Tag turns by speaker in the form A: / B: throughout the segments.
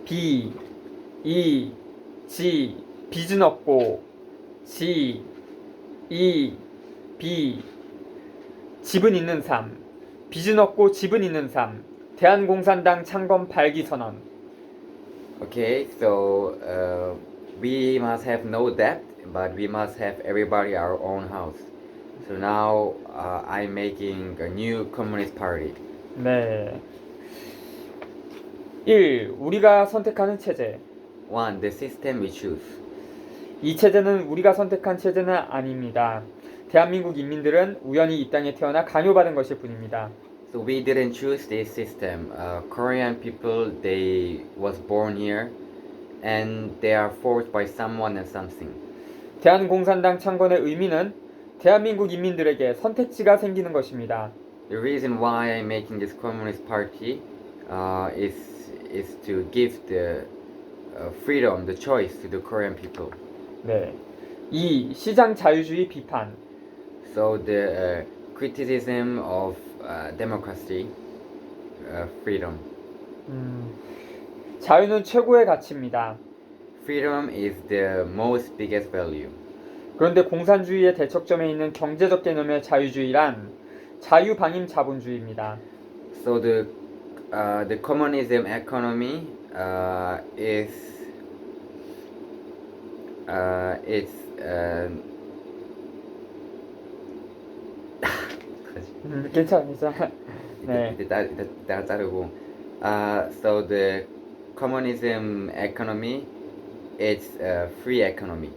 A: 비, 이, 지, 빚은 없고, 지, 이, 비, 집은 있는 삶, 빚은 없고 집은 있는 삶, 대한공산당 창건 발기 선언.
B: Okay, so we must have no debt, but we must have everybody our own house. So now I'm making a new communist party.
A: 네. 1. 우리가 선택하는 체제.
B: 1. The system we choose.
A: 이 체제는 우리가 선택한 체제는 아닙니다. 대한민국 인민들은 우연히 이 땅에 태어나 강요받은 것일 뿐입니다.
B: So we didn't choose this system. Korean people, they was born here, and they are forced by someone and something.
A: 대한공산당 창건의 의미는 대한민국 인민들에게 선택지가 생기는 것입니다.
B: The reason why I'm making this communist party is to give the freedom, the choice to the Korean people.
A: 네. 2. 시장 자유주의 비판.
B: So the criticism of democracy, freedom.
A: 자유는 최고의 가치입니다.
B: Freedom is the most biggest value.
A: 그런데 공산주의의 대척점에 있는 경제적 개념의 자유주의란 자유방임 자본주의입니다.
B: So the communism economy is
A: 괜찮아. 네.
B: 이따 자르고. So the communism economy is a free economy.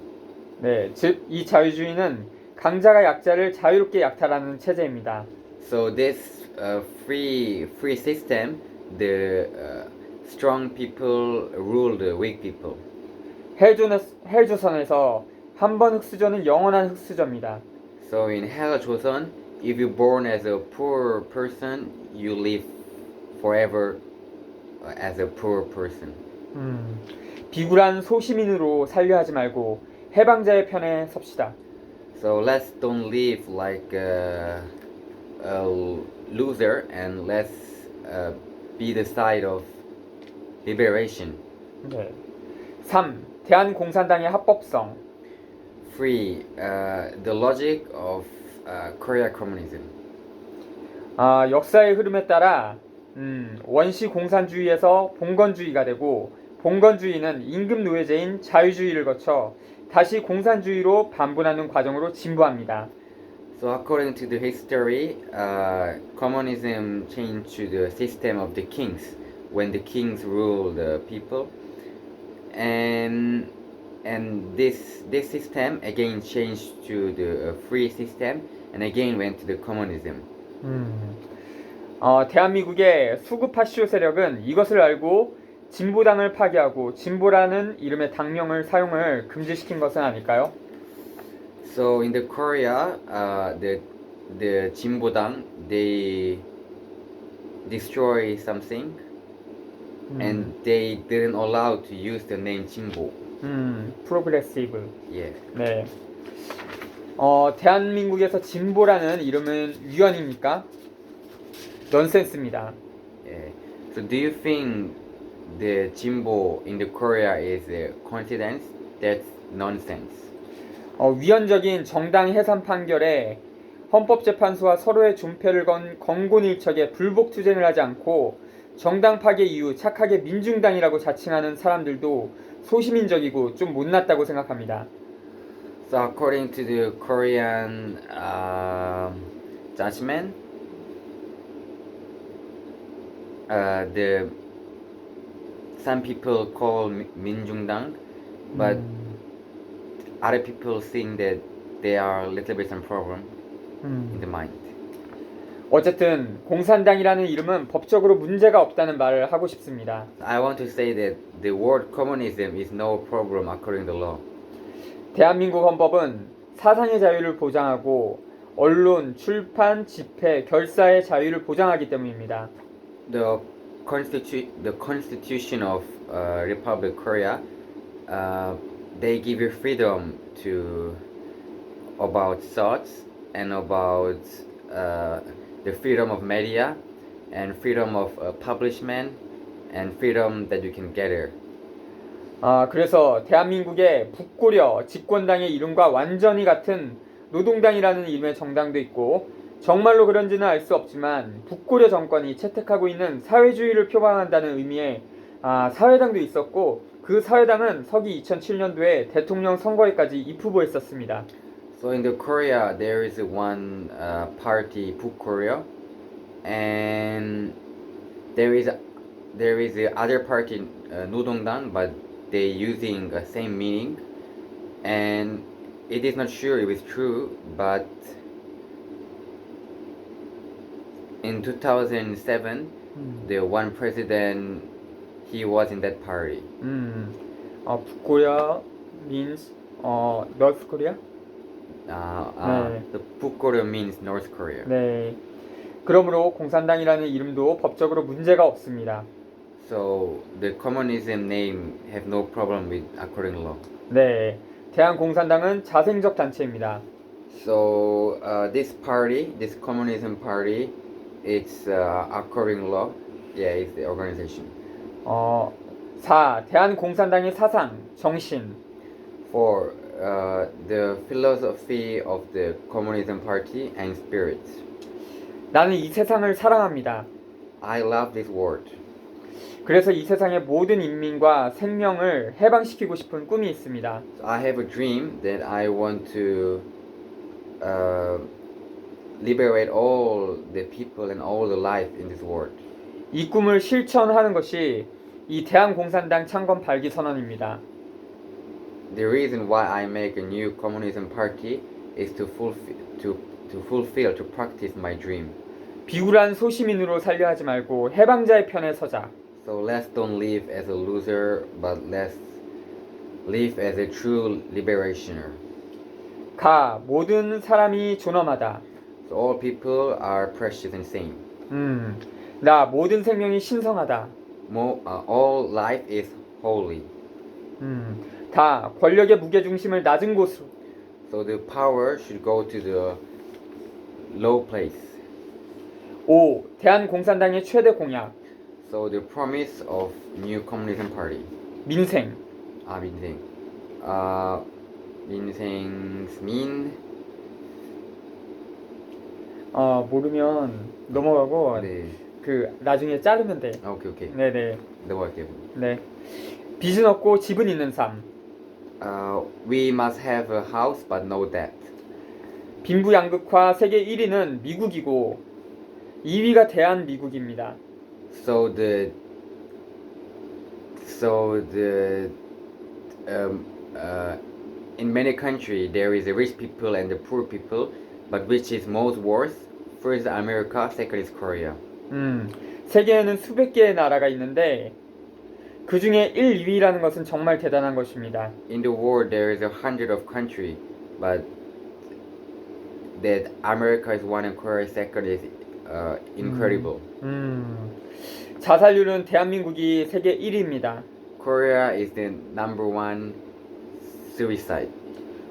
A: 네, 즉 이 자유주의는 강자가 약자를 자유롭게 약탈하는 체제입니다.
B: So this free system, the strong people rule the weak people.
A: 헬조선에서 한 번 흑수저는 영원한 흑수저입니다.
B: So in Hell Joseon, if you're born as a poor person, you live forever as a poor person.
A: 비굴한 소시민으로 살려 하지 말고 해방자의 편에 섭시다.
B: So let's don't live like a loser, and let's be the side of liberation.
A: 네. 3. 대한공산당의 합법성.
B: Free, the logic of Korea communism.
A: 역사의 흐름에 따라 원시 공산주의에서 봉건주의가 되고 봉건주의는 임금 노예제인 자유주의를 거쳐 다시 공산주의로 반분하는 과정으로 진보합니다.
B: So according to the history, communism changed to the system of the kings when the kings ruled the people, and this system again changed to the free system and again went to the communism.
A: 대한민국의 수구 파쇼 세력은 이것을 알고 진보당을 파괴하고 진보라는 이름의 당명을 사용을 금지시킨 것은 아닐까요?
B: So in the Korea, the 진보당, they destroy something, and they didn't allow to use the name 진보.
A: 프로그레시브.
B: Yeah.
A: 네. 대한민국에서 진보라는 이름은 위헌입니까? 넌센스입니다.
B: Yeah. So do you think the 진보 in the Korea is a coincidence? That's nonsense.
A: 위헌적인 정당 해산 판결에 헌법재판소와 서로의 존폐를 건 건곤일척에 불복투쟁을 하지 않고 정당 파괴 이후 착하게 민중당이라고 자칭하는 사람들도 소시민적이고 좀 못났다고 생각합니다.
B: So according to the Korean judgment, some people call 민중당, but other people think that they are a little bit some problem in the mind.
A: 어쨌든 공산당이라는 이름은 법적으로 문제가 없다는 말을 하고 싶습니다.
B: I want to say that the word communism is no problem according to law.
A: 대한민국 헌법은 사상의 자유를 보장하고 언론, 출판, 집회, 결사의 자유를 보장하기 때문입니다.
B: The Constitution of Republic Korea, they give you freedom to about thoughts and about the freedom of media and freedom of publishment and freedom that you can gather.
A: 그래서 대한민국의 북고려 집권당의 이름과 완전히 같은 노동당이라는 이름의 정당도 있고 정말로 그런지는 알 수 없지만 북고려 정권이 채택하고 있는 사회주의를 표방한다는 의미의 사회당도 있었고 그 사회당은 서기 2007년도에 대통령 선거에까지 입후보했었습니다.
B: So in the Korea, there is one party, Korea, and there is the other party, Nodongdan, but they using the same meaning, and it is not sure if it's true, but in 2007, the one president, he was in that party.
A: 북코리아 means North Korea? 네.
B: The Korea means North Korea.
A: 네. 그러므로 공산당이라는 이름도 법적으로 문제가 없습니다.
B: So the communism name have no problem with according law.
A: 네. 대한공산당은 자생적 단체입니다.
B: So this party, this communism party, it's according law. Yeah, it's the organization.
A: 4. 대한공산당의 사상, 정신.
B: For the philosophy of the communism party and spirit.
A: 나는 이 세상을 사랑합니다.
B: I love this world.
A: 그래서 이 세상의 모든 인민과 생명을 해방시키고 싶은 꿈이 있습니다.
B: So I have a dream that I want to liberate all the people and all the life in this world.
A: 이 꿈을 실천하는 것이 이 대한공산당 창건 발기 선언입니다.
B: The reason why I make a new communism party is to practice my dream.
A: 비굴한 소시민으로 살려 하지 말고 해방자의 편에 서자.
B: So let's don't live as a loser, but let's live as a true liberationer.
A: 모든 사람이 존엄하다.
B: So all people are precious and same.
A: 모든 생명이 신성하다.
B: All life is holy.
A: 권력의 무게중심을 낮은 곳으로.
B: So the power should go to the low place.
A: 5. 대한공산당의 최대 공약.
B: So the promise of new communism party.
A: 민생.
B: 민생. 민생's mean.
A: 모르면 넘어가고
B: 네.
A: 나중에 자르면 돼.
B: 오케이.
A: 네네.
B: 넘어갈게요.
A: 네. 빚은 없고 집은 있는 삶.
B: We must have a house but no debt.
A: 빈부양극화 세계 1위는 미국이고 2위가 대한미국입니다.
B: So the in many countries there is a rich people and the poor people, but which is most worse? First America, second is Korea.
A: 세계에는 수백 개의 나라가 있는데 그 중에 1, 2위라는 것은 정말 대단한 것입니다.
B: In the world there is 100 of country, but that America is one and Korea second is incredible.
A: 자살률은 대한민국이 세계 1위입니다.
B: Korea is the number one suicide.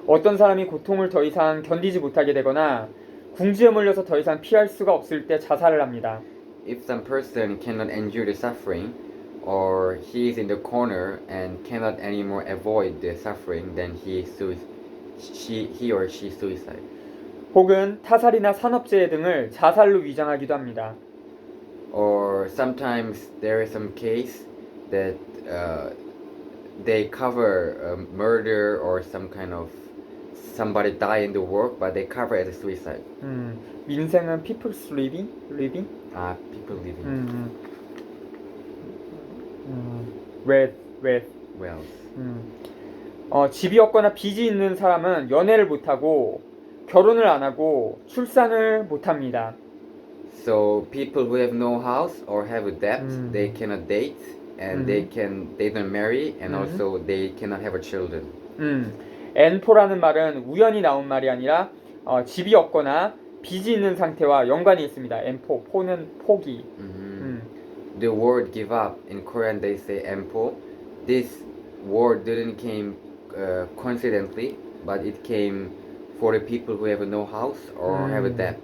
A: 어떤 사람이 고통을 더 이상 견디지 못하게 되거나 궁지에 몰려서 더 이상 피할 수가 없을 때 자살을 합니다.
B: If some person cannot endure the suffering, or he is in the corner and cannot anymore avoid the suffering, then he or she suicide.
A: 혹은 타살이나 산업재해 등을 자살로 위장하기도 합니다.
B: Or sometimes there is some case that they cover murder or some kind of somebody die in the work, but they cover it as a suicide.
A: 민생은 people's living?
B: People living.
A: wealth. 집이 없거나 빚이 있는 사람은 연애를 못하고 결혼을 안 하고 출산을 못합니다.
B: So people who have no house or have a debt, they cannot date and they don't marry and also they cannot have a children.
A: N4라는 말은 우연히 나온 말이 아니라 집이 없거나 빚이 있는 상태와 연관이 있습니다. N4, 포는 포기.
B: The word give up in Korean they say empo. This word didn't came coincidentally, but it came for the people who have no house or have a debt.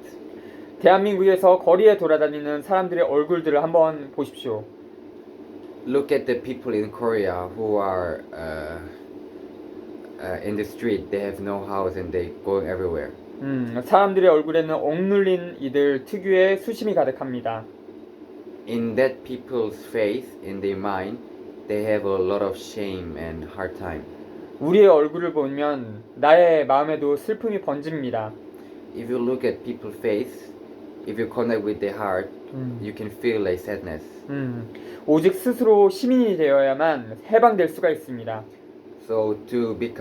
A: 대한민국에서 거리에 돌아다니는 사람들의 얼굴들을 한번 보십시오.
B: look at the people in Korea who are in the street. They have no house and they going everywhere.
A: 사람들의 얼굴에는 억눌린 이들 특유의 수심이 가득합니다.
B: In that people's face, in their mind, they have a lot of shame and hard time.
A: 우리의 얼굴을 보면 나의 마음에도 슬픔이 번집니다.
B: If you look at people's face, if you connect with their heart, you can feel like sadness.
A: 오직 스스로 시민이 되어야만 해방될 수가 있습니다.
B: So to be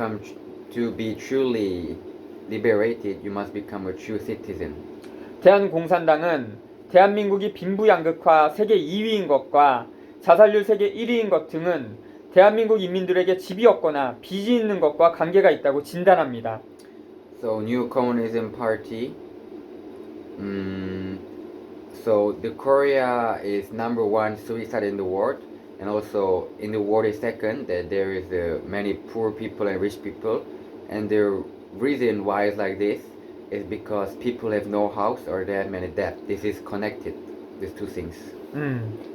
B: truly liberated, you must become a true citizen.
A: 대한공산당은 대한민국이 빈부양극화 세계 2위인 것과 자살률 세계 1위인 것 등은 대한민국 인민들에게 집이 없거나 빚이 있는 것과 관계가 있다고 진단합니다.
B: So New Communism Party. So the Korea is number one suicide in the world, and also in the world is second. That there is many poor people and rich people, and the reason why it's like this is because people have no house or they have many debt. This is connected. These two things.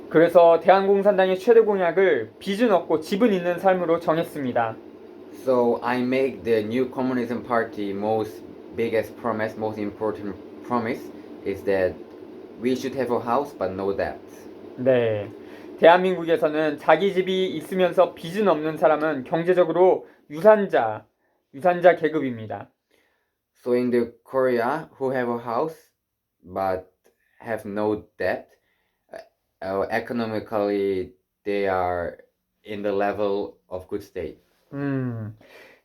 A: 그래서 대한공산당의 최대 공약을 빚은 없고 집은 있는 삶으로 정했습니다.
B: So I make the New Communism Party most biggest promise, most important promise is that we should have a house but no debt.
A: 네, 대한민국에서는 자기 집이 있으면서 빚은 없는 사람은 경제적으로 유산자 계급입니다.
B: So in the Korea who have a house but have no debt, economically they are in the level of good state.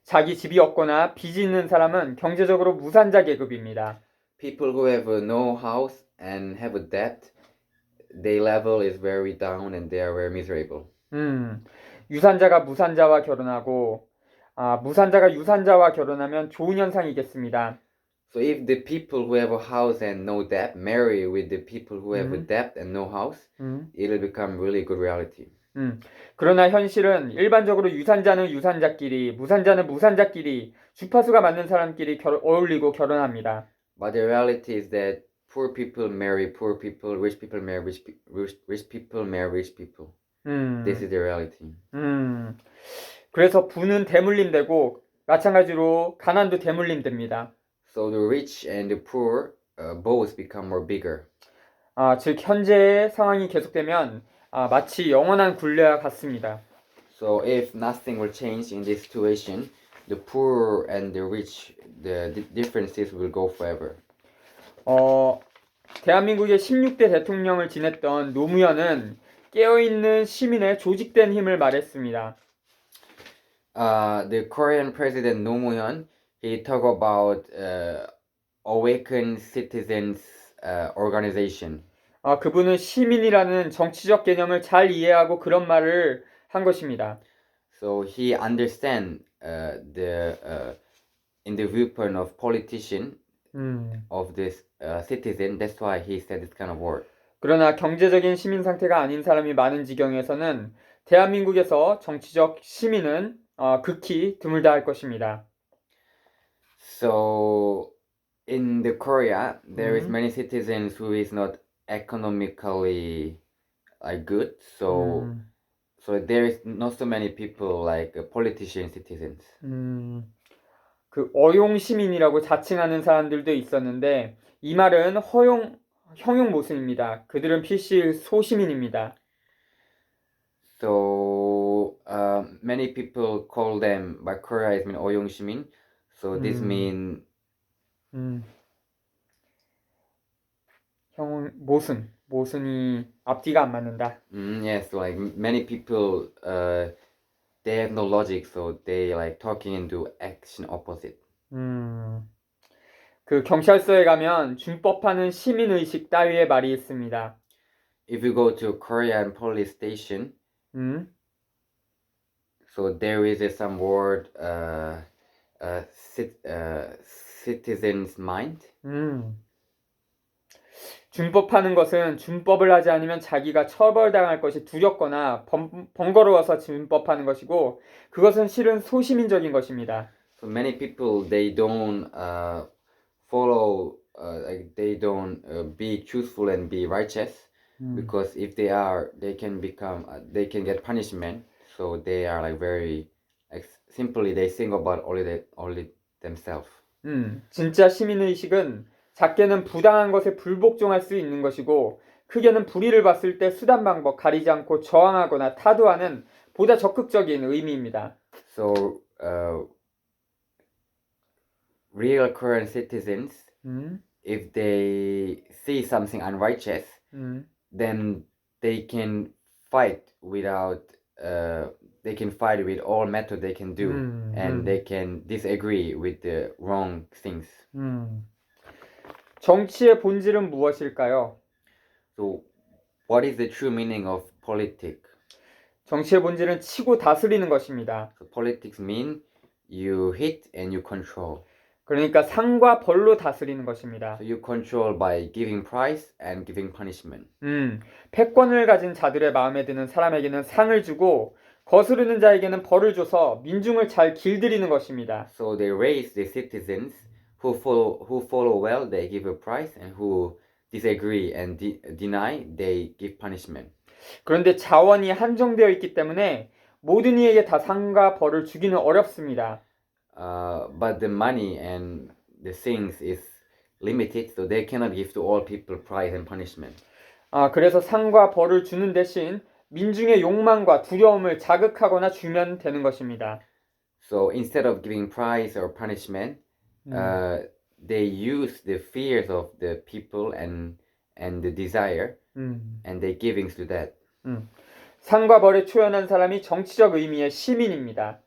A: 자기 집이 없거나 빚이 있는 사람은 경제적으로 무산자 계급입니다.
B: People who have no house and have a debt, their level is very down and they are very miserable.
A: 유산자가 무산자와 결혼하고 무산자가 유산자와 결혼하면 좋은 현상이겠습니다.
B: So if the people who have a house and no debt marry with the people who have a debt and no house, it will become really good reality.
A: 그러나 현실은 일반적으로 유산자는 유산자끼리, 무산자는 무산자끼리, 주파수가 맞는 사람끼리 어울리고 결혼합니다.
B: But the reality is that poor people marry poor people, rich people marry rich people marry rich people. This is the reality.
A: 그래서 부는 대물림 되고 마찬가지로 가난도 대물림 됩니다.
B: So the rich and the poor both become more bigger.
A: 즉 현재의 상황이 계속되면 마치 영원한 굴레와 같습니다.
B: So if nothing will change in this situation, the poor and the rich, the differences will go forever.
A: 대한민국의 16대 대통령을 지냈던 노무현은 깨어있는 시민의 조직된 힘을 말했습니다.
B: The Korean President Nomu현, he talked about awakened citizens organization.
A: 그분은 시민이라는 정치적 개념을 잘 이해하고 그런 말을 한 것입니다.
B: So he understand in the viewpoint of politician of this citizen. That's why he said this kind of word.
A: 그러나 경제적인 시민 상태가 아닌 사람이 많은 지경에서는 대한민국에서 정치적 시민은 극히 드물다 할 것입니다.
B: So in the Korea, there is many citizens who is not economically good. So there is not so many people like politician citizens.
A: 그 어용 시민이라고 자칭하는 사람들도 있었는데 이 말은 형용 모순입니다. 그들은 필시 소시민입니다.
B: So many people call them by Korea is mean 어용 시민. So this mean
A: 모순이 앞뒤가 안 맞는다.
B: Yes, like many people they have no logic, so they like talking into action opposite.
A: 그 경찰서에 가면 준법하는 시민의식 따위의 말이 있습니다.
B: If you go to Korean police station, so there is some word citizen's mind.
A: 준법하는 것은 준법을 하지 않으면 자기가 처벌당할 것이 두렵거나 번거로워서 준법하는 것이고 그것은 실은 소시민적인 것입니다.
B: So many people they don't follow, like they don't be truthful and be righteous. because if they are, they can become, they can get punishment. So they are like very, like simply they think about only themselves.
A: 진짜 시민의식은 작게는 부당한 것에 불복종할 수 있는 것이고 크게는 불의를 봤을 때 수단 방법 가리지 않고 저항하거나 타도하는 보다 적극적인 의미입니다.
B: So real current citizens, if they see something unrighteous, then they can fight without. They can fight with all method they can do, and they can disagree with the wrong things.
A: 정치의 본질은 무엇일까요?
B: So, what is the true meaning of politics?
A: 정치의 본질은 치고 다스리는 것입니다.
B: So, politics mean you hit and you control.
A: 그러니까 상과 벌로 다스리는 것입니다.
B: So you control by giving prize and giving punishment.
A: 패권을 가진 자들의 마음에 드는 사람에게는 상을 주고 거스르는 자에게는 벌을 줘서 민중을 잘 길들이는 것입니다.
B: So they raise the citizens who follow well, they give a prize, and who disagree and deny, they give punishment.
A: 그런데 자원이 한정되어 있기 때문에 모든 이에게 다 상과 벌을 주기는 어렵습니다.
B: But the money and the things is limited, so they cannot give to all people prize and punishment.
A: 그래서 상과 벌을 주는 대신 민중의 욕망과 두려움을 자극하거나 주면 되는 것입니다.
B: So instead of giving prize or punishment, they use the fears of the people and the desire, and they giving to that.
A: 상과 벌에 초연한 사람이 정치적 의미의 시민입니다.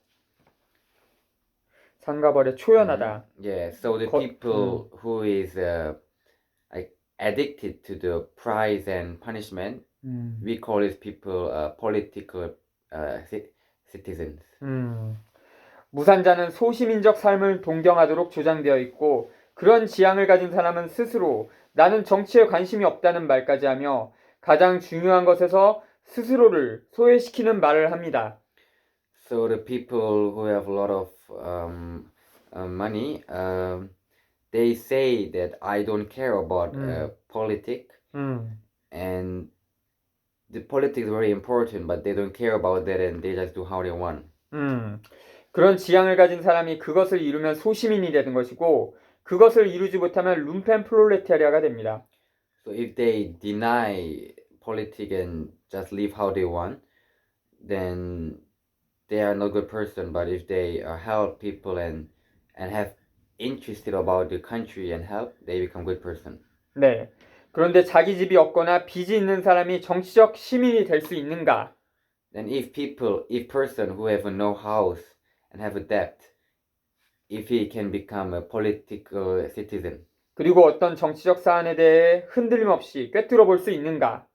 A: 상과 벌에 초연하다.
B: Yeah, so the people who is like addicted to the prize and punishment, we call these people political citizens.
A: 무산자는 소시민적 삶을 동경하도록 조장되어 있고 그런 지향을 가진 사람은 스스로 나는 정치에 관심이 없다는 말까지 하며 가장 중요한 것에서 스스로를 소외시키는 말을 합니다.
B: So the people who have a lot of money, they say that I don't care about politics, and the politics is very important, but they don't care about that, and they just do how they want.
A: 그런 지향을 가진 사람이 그것을 이루면 소시민이 되는 것이고 그것을 이루지 못하면 룸펜 프롤레타리아가 됩니다.
B: So if they deny politics and just live how they want, then they are not a good person. But if they help people and have interested about the country and help, they become good person.
A: 네. 그런데 자기 집이 없거나 빚이 있는 사람이 정치적 시민이 될 수 있는가?
B: Then if person who have no house and have a debt, if he can become a political citizen.
A: 그리고 어떤 정치적 사안에 대해 흔들림 없이 꿰뚫어 볼 수 있는가?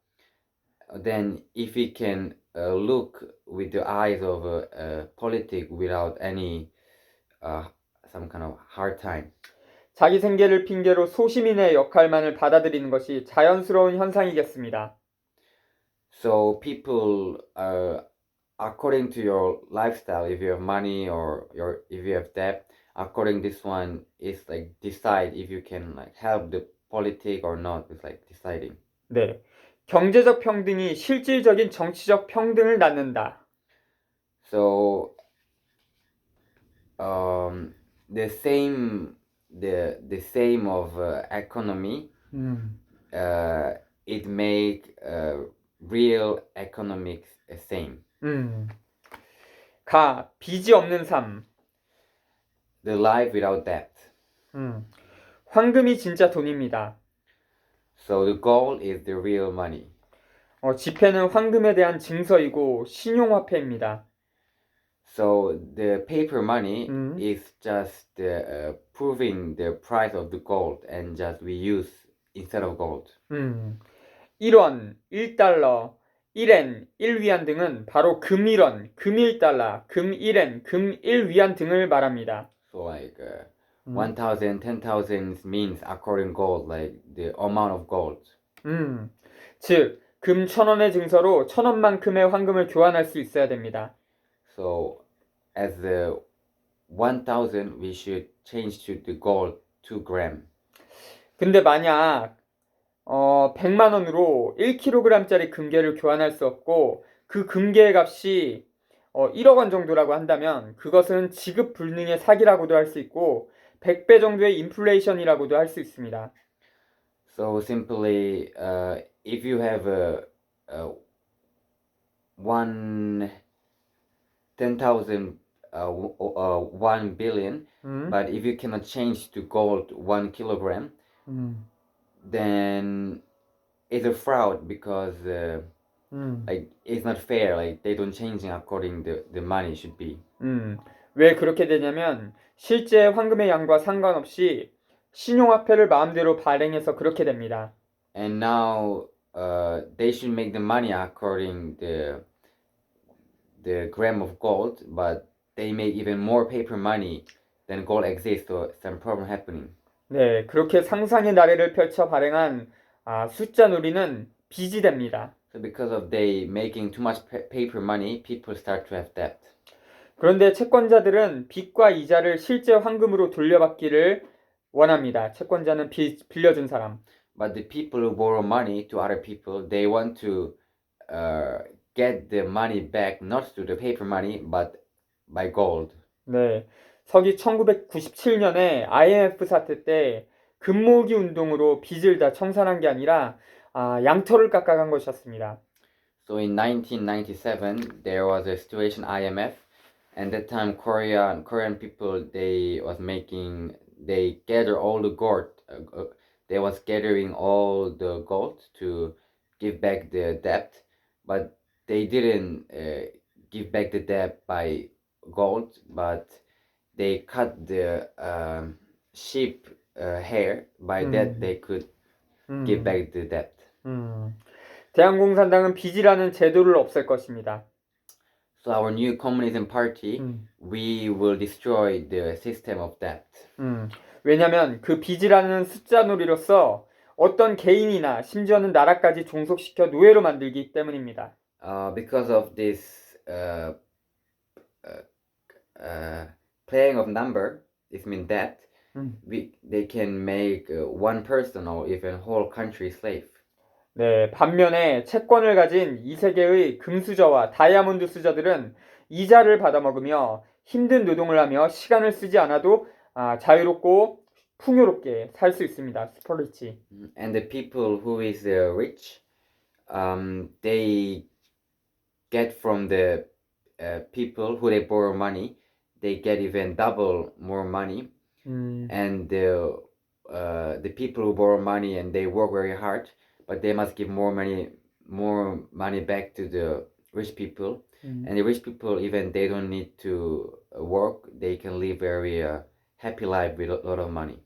B: Then if he can look with the eyes of politics without any some kind of hard time.
A: 자기 생계를 핑계로 소시민의 역할만을 받아들이는 것이 자연스러운 현상이겠습니다.
B: So people, according to your lifestyle, if you have money or if you have debt, according this one is like decide if you can like help the politic or not. It's like deciding.
A: 네, 경제적 평등이 실질적인 정치적 평등을 낳는다.
B: So the same of economy, it make real economics same.
A: 빚이 없는 삶.
B: The life without debt.
A: 황금이 진짜 돈입니다.
B: So the gold is the real money.
A: 지폐는 황금에 대한 증서이고 신용화폐입니다.
B: So the paper money is just proving the price of the gold, and just we use instead of gold.
A: 1원, 1달러, 1엔, 1위안 등은 바로 금 1원, 금 1달러, 금 1엔, 금 1위안 등을 말합니다.
B: So like 1,000, 10,000 means according gold, like the amount of gold.
A: 즉, 금 1,000원의 증서로 1,000원만큼의 황금을 교환할 수 있어야 됩니다.
B: So as the 1,000, we should change to the gold 2 gram.
A: 근데 만약 100만 원으로 1kg짜리 금괴를 교환할 수 없고 그 금괴의 값이 1억 원 정도라고 한다면 그것은 지급 불능의 사기라고도 할 수 있고 100배 정도의 인플레이션이라고도 할 수 있습니다.
B: So simply, if you have a one 10,000 1 billion, but if you cannot change to gold 1 kilogram, then it's a fraud because like it's not fair. Like they don't changing according the money should be.
A: 왜 그렇게 되냐면 실제 황금의 양과 상관없이 신용화폐를 마음대로 발행해서 그렇게 됩니다.
B: And now they should make the money according the gram of gold, but they make even more paper money than gold exists. So some problem happening.
A: 네, 그렇게 상상의 나래를 펼쳐 발행한 숫자 놀이는 빚이 됩니다.
B: So because of they making too much paper money, people start to have debt.
A: 그런데 채권자들은 빚과 이자를 실제 황금으로 돌려받기를 원합니다. 채권자는 빌려준 사람.
B: But the people who borrow money to other people, they want to get the money back not through the paper money, but by gold.
A: 네, 서기 1997년에 IMF 사태 때 금모으기 운동으로 빚을 다 청산한 게 아니라 양털을 깎아간 것이었습니다.
B: So in 1997, there was a situation IMF, and that time Korean people they gather all the gold. They was gathering all the gold to give back the debt, but they didn't give back the debt by gold, but they cut the sheep hair. By that they could give back the debt.
A: 대한공산당은 빚이라는 제도를 없앨 것입니다.
B: So our new communism party, we will destroy the system of debt.
A: 왜냐하면 그 빚이라는 숫자 놀이로서 어떤 개인이나 심지어는 나라까지 종속시켜 노예로 만들기 때문입니다.
B: Because of this playing of number, this means that they can make one person or even whole country slave.
A: 네, 반면에 채권을 가진 이 세계의 금수저와 다이아몬드 수저들은 이자를 받아먹으며 힘든 노동을 하며 시간을 쓰지 않아도 자유롭고 풍요롭게 살 수 있습니다. 스포리치.
B: And the people who is rich, they get from the people who they borrow money, they get even double more money. And the people who borrow money and they work very hard, but they must give more money back to the rich people. And the rich people, even they don't need to work, they can live very happy life with a lot of money.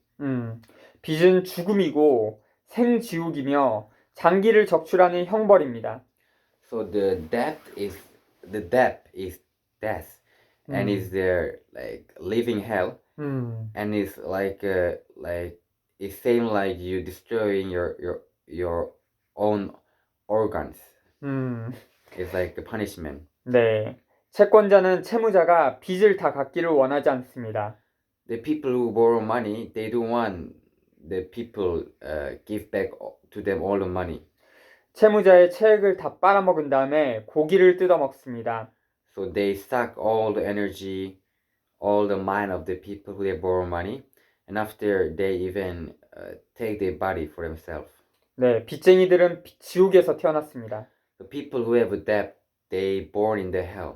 A: 빚은 죽음이고 생지옥이며 장기를 적출하는 형벌입니다.
B: So the debt is death, and is there like living hell, and it's like it's same like you destroying your own organs. It's like a punishment.
A: 네, 채권자는 채무자가 빚을 다 갚기를 원하지 않습니다.
B: The people who borrow money, they don't want the people give back to them all the money.
A: 채무자의 채액을 다 빨아먹은 다음에 고기를 뜯어 먹습니다.
B: So they suck all the energy, all the mind of the people who they borrow money, and after they even take their body for themselves.
A: 네, 빚쟁이들은 지옥에서 태어났습니다.
B: The people who have a debt, they born in the hell.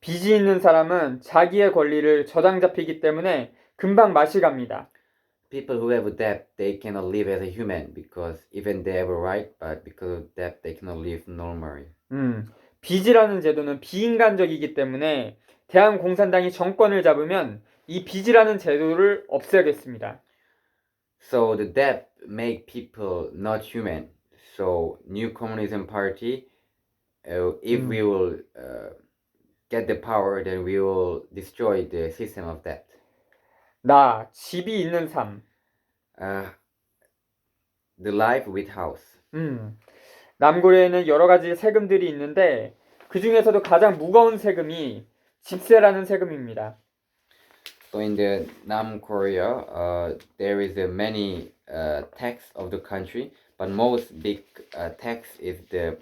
A: 빚이 있는 사람은 자기의 권리를 저당 잡히기 때문에 금방 맛이 갑니다.
B: People who have a debt, they cannot live as a human because even they have a right, but because of debt, they cannot live normally.
A: 빚이라는 제도는 비인간적이기 때문에 대한공산당이 정권을 잡으면 이 빚이라는 제도를 없애겠습니다.
B: So the debt make people not human. So new communism party, if we will get the power, then we will destroy the system of debt.
A: 나 집이 있는 삶.
B: The life with house.
A: 남고래에는 여러 가지 세금들이 있는데 그 중에서도 가장 무거운 세금이 집세라는 세금입니다.
B: So in the Nam Korea, there is many tax of the country, but most big tax is the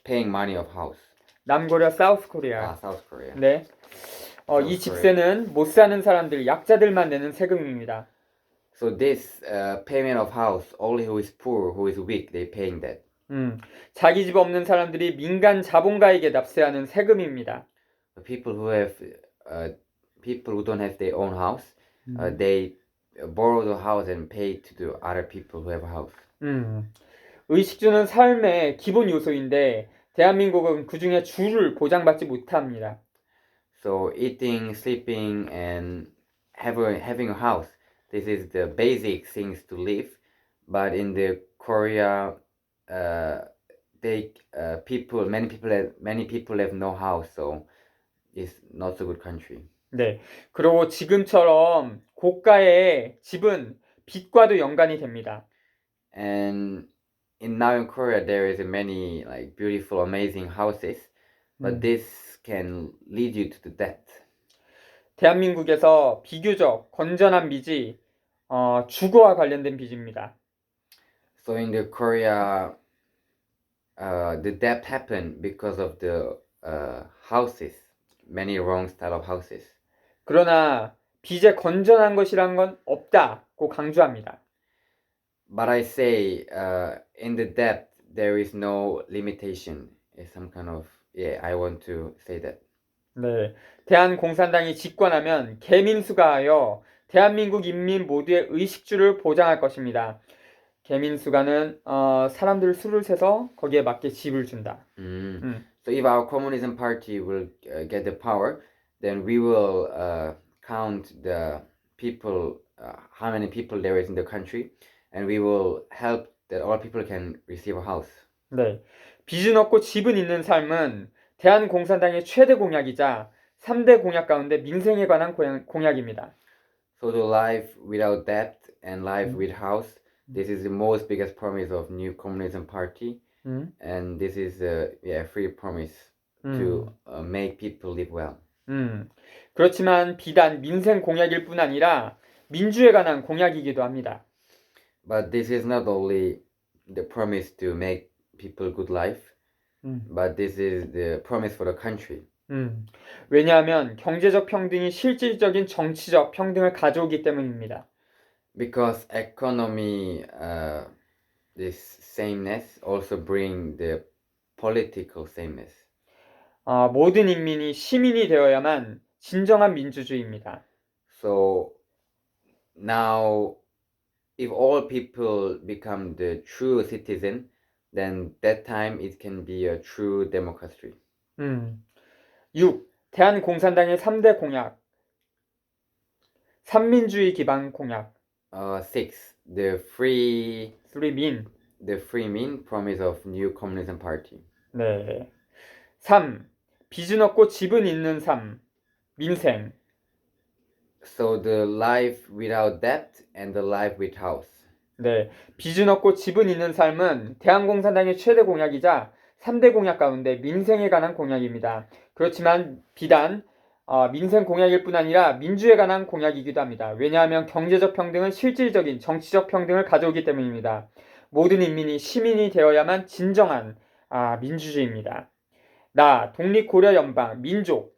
B: paying money of house.
A: 남코리아, 사우스 코리아.
B: South Korea.
A: 네. 이
B: South
A: 집세는 못 사는 사람들, 약자들만 내는 세금입니다.
B: So this payment of house, only who is poor, who is weak, they paying that.
A: 자기 집 없는 사람들이 민간 자본가에게 납세하는 세금입니다.
B: The people who don't have their own house, they borrow the house and pay to the other people who have a house.
A: 의식주는 삶의 기본 요소인데 대한민국은 그 중에 주를 보장받지 못합니다.
B: So eating, sleeping, and having a house, this is the basic things to live. But in the Korea, many people have no house, so it's not so good country.
A: 네. 그리고 지금처럼 고가의 집은 빚과도 연관이 됩니다.
B: And now in Korea, there is many like beautiful, amazing houses, but this can lead you to the debt.
A: 대한민국에서 비교적 건전한 빚이 주거와 관련된 빚입니다.
B: So in the Korea, the debt happened because of the houses, many wrong style of houses.
A: 그러나 빚에 건전한 것이란 건 없다고 강조합니다.
B: But I say, in the debt, there is no limitation. It's some kind of, I want to say that.
A: 네, 대한공산당이 집권하면 개민수가 하여 대한민국 인민 모두의 의식주를 보장할 것입니다. 개민수가는 사람들 수를 세서 거기에 맞게 집을 준다.
B: So if our communism party will get the power, then we will count the people, how many people there is in the country, and we will help that all people can receive a house.
A: 네, 빚은 없고 집은 있는 삶은 대한공산당의 최대 공약이자 3대 공약 가운데 민생에 관한 공약입니다.
B: So the life without debt and life with house, this is the most biggest promise of new communism party, and this is a free promise to make people live well.
A: 그렇지만 비단 민생 공약일 뿐 아니라 민주에 관한 공약이기도 합니다.
B: But this is not only the promise to make people good life, but this is the promise for the country.
A: 왜냐하면 경제적 평등이 실질적인 정치적 평등을 가져오기 때문입니다.
B: Because economy, this sameness also bring the political sameness.
A: 모든 인민이 시민이 되어야만 진정한 민주주의입니다.
B: So now, if all people become the true citizen, then that time it can be a true democracy.
A: 6. 대한공산당의 3대 공약. 삼민주의 기반 공약.
B: 6. The free
A: min.
B: promise of new communism party.
A: 네. 3. 빚은 없고 집은 있는 삶. 민생.
B: So the life without debt and the life with house.
A: 네, 빚은 없고 집은 있는 삶은 대한공산당의 최대 공약이자 3대 공약 가운데 민생에 관한 공약입니다. 그렇지만 비단 민생 공약일 뿐 아니라 민주에 관한 공약이기도 합니다. 왜냐하면 경제적 평등은 실질적인 정치적 평등을 가져오기 때문입니다. 모든 인민이 시민이 되어야만 진정한 민주주의입니다. 독립고려 연방, 민족.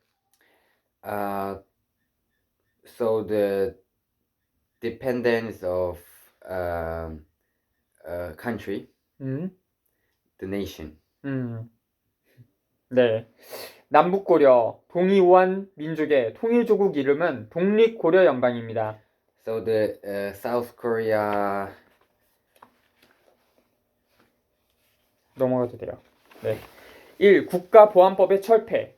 B: So the dependence of country, the nation.
A: 네, 남북고려 동이오한 민족의 통일조국 이름은 독립고려 연방입니다.
B: So the South Korea.
A: 넘어가도 돼요. 네. 1. 국가보안법의 철폐.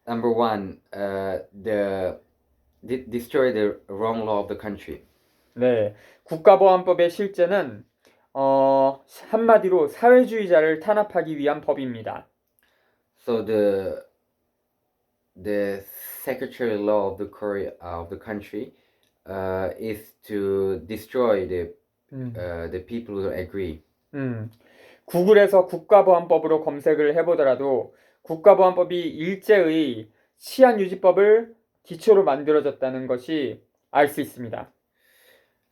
B: Number 1, destroy the wrong law of the country.
A: 네, 국가보안법의 실제는 한마디로 사회주의자를 탄압하기 위한 법입니다.
B: So the secretary law of the Korea of the country is to destroy the people who agree.
A: 구글에서 국가보안법으로 검색을 해보더라도 국가보안법이 일제의 치안유지법을 기초로 만들어졌다는 것이 알 수 있습니다.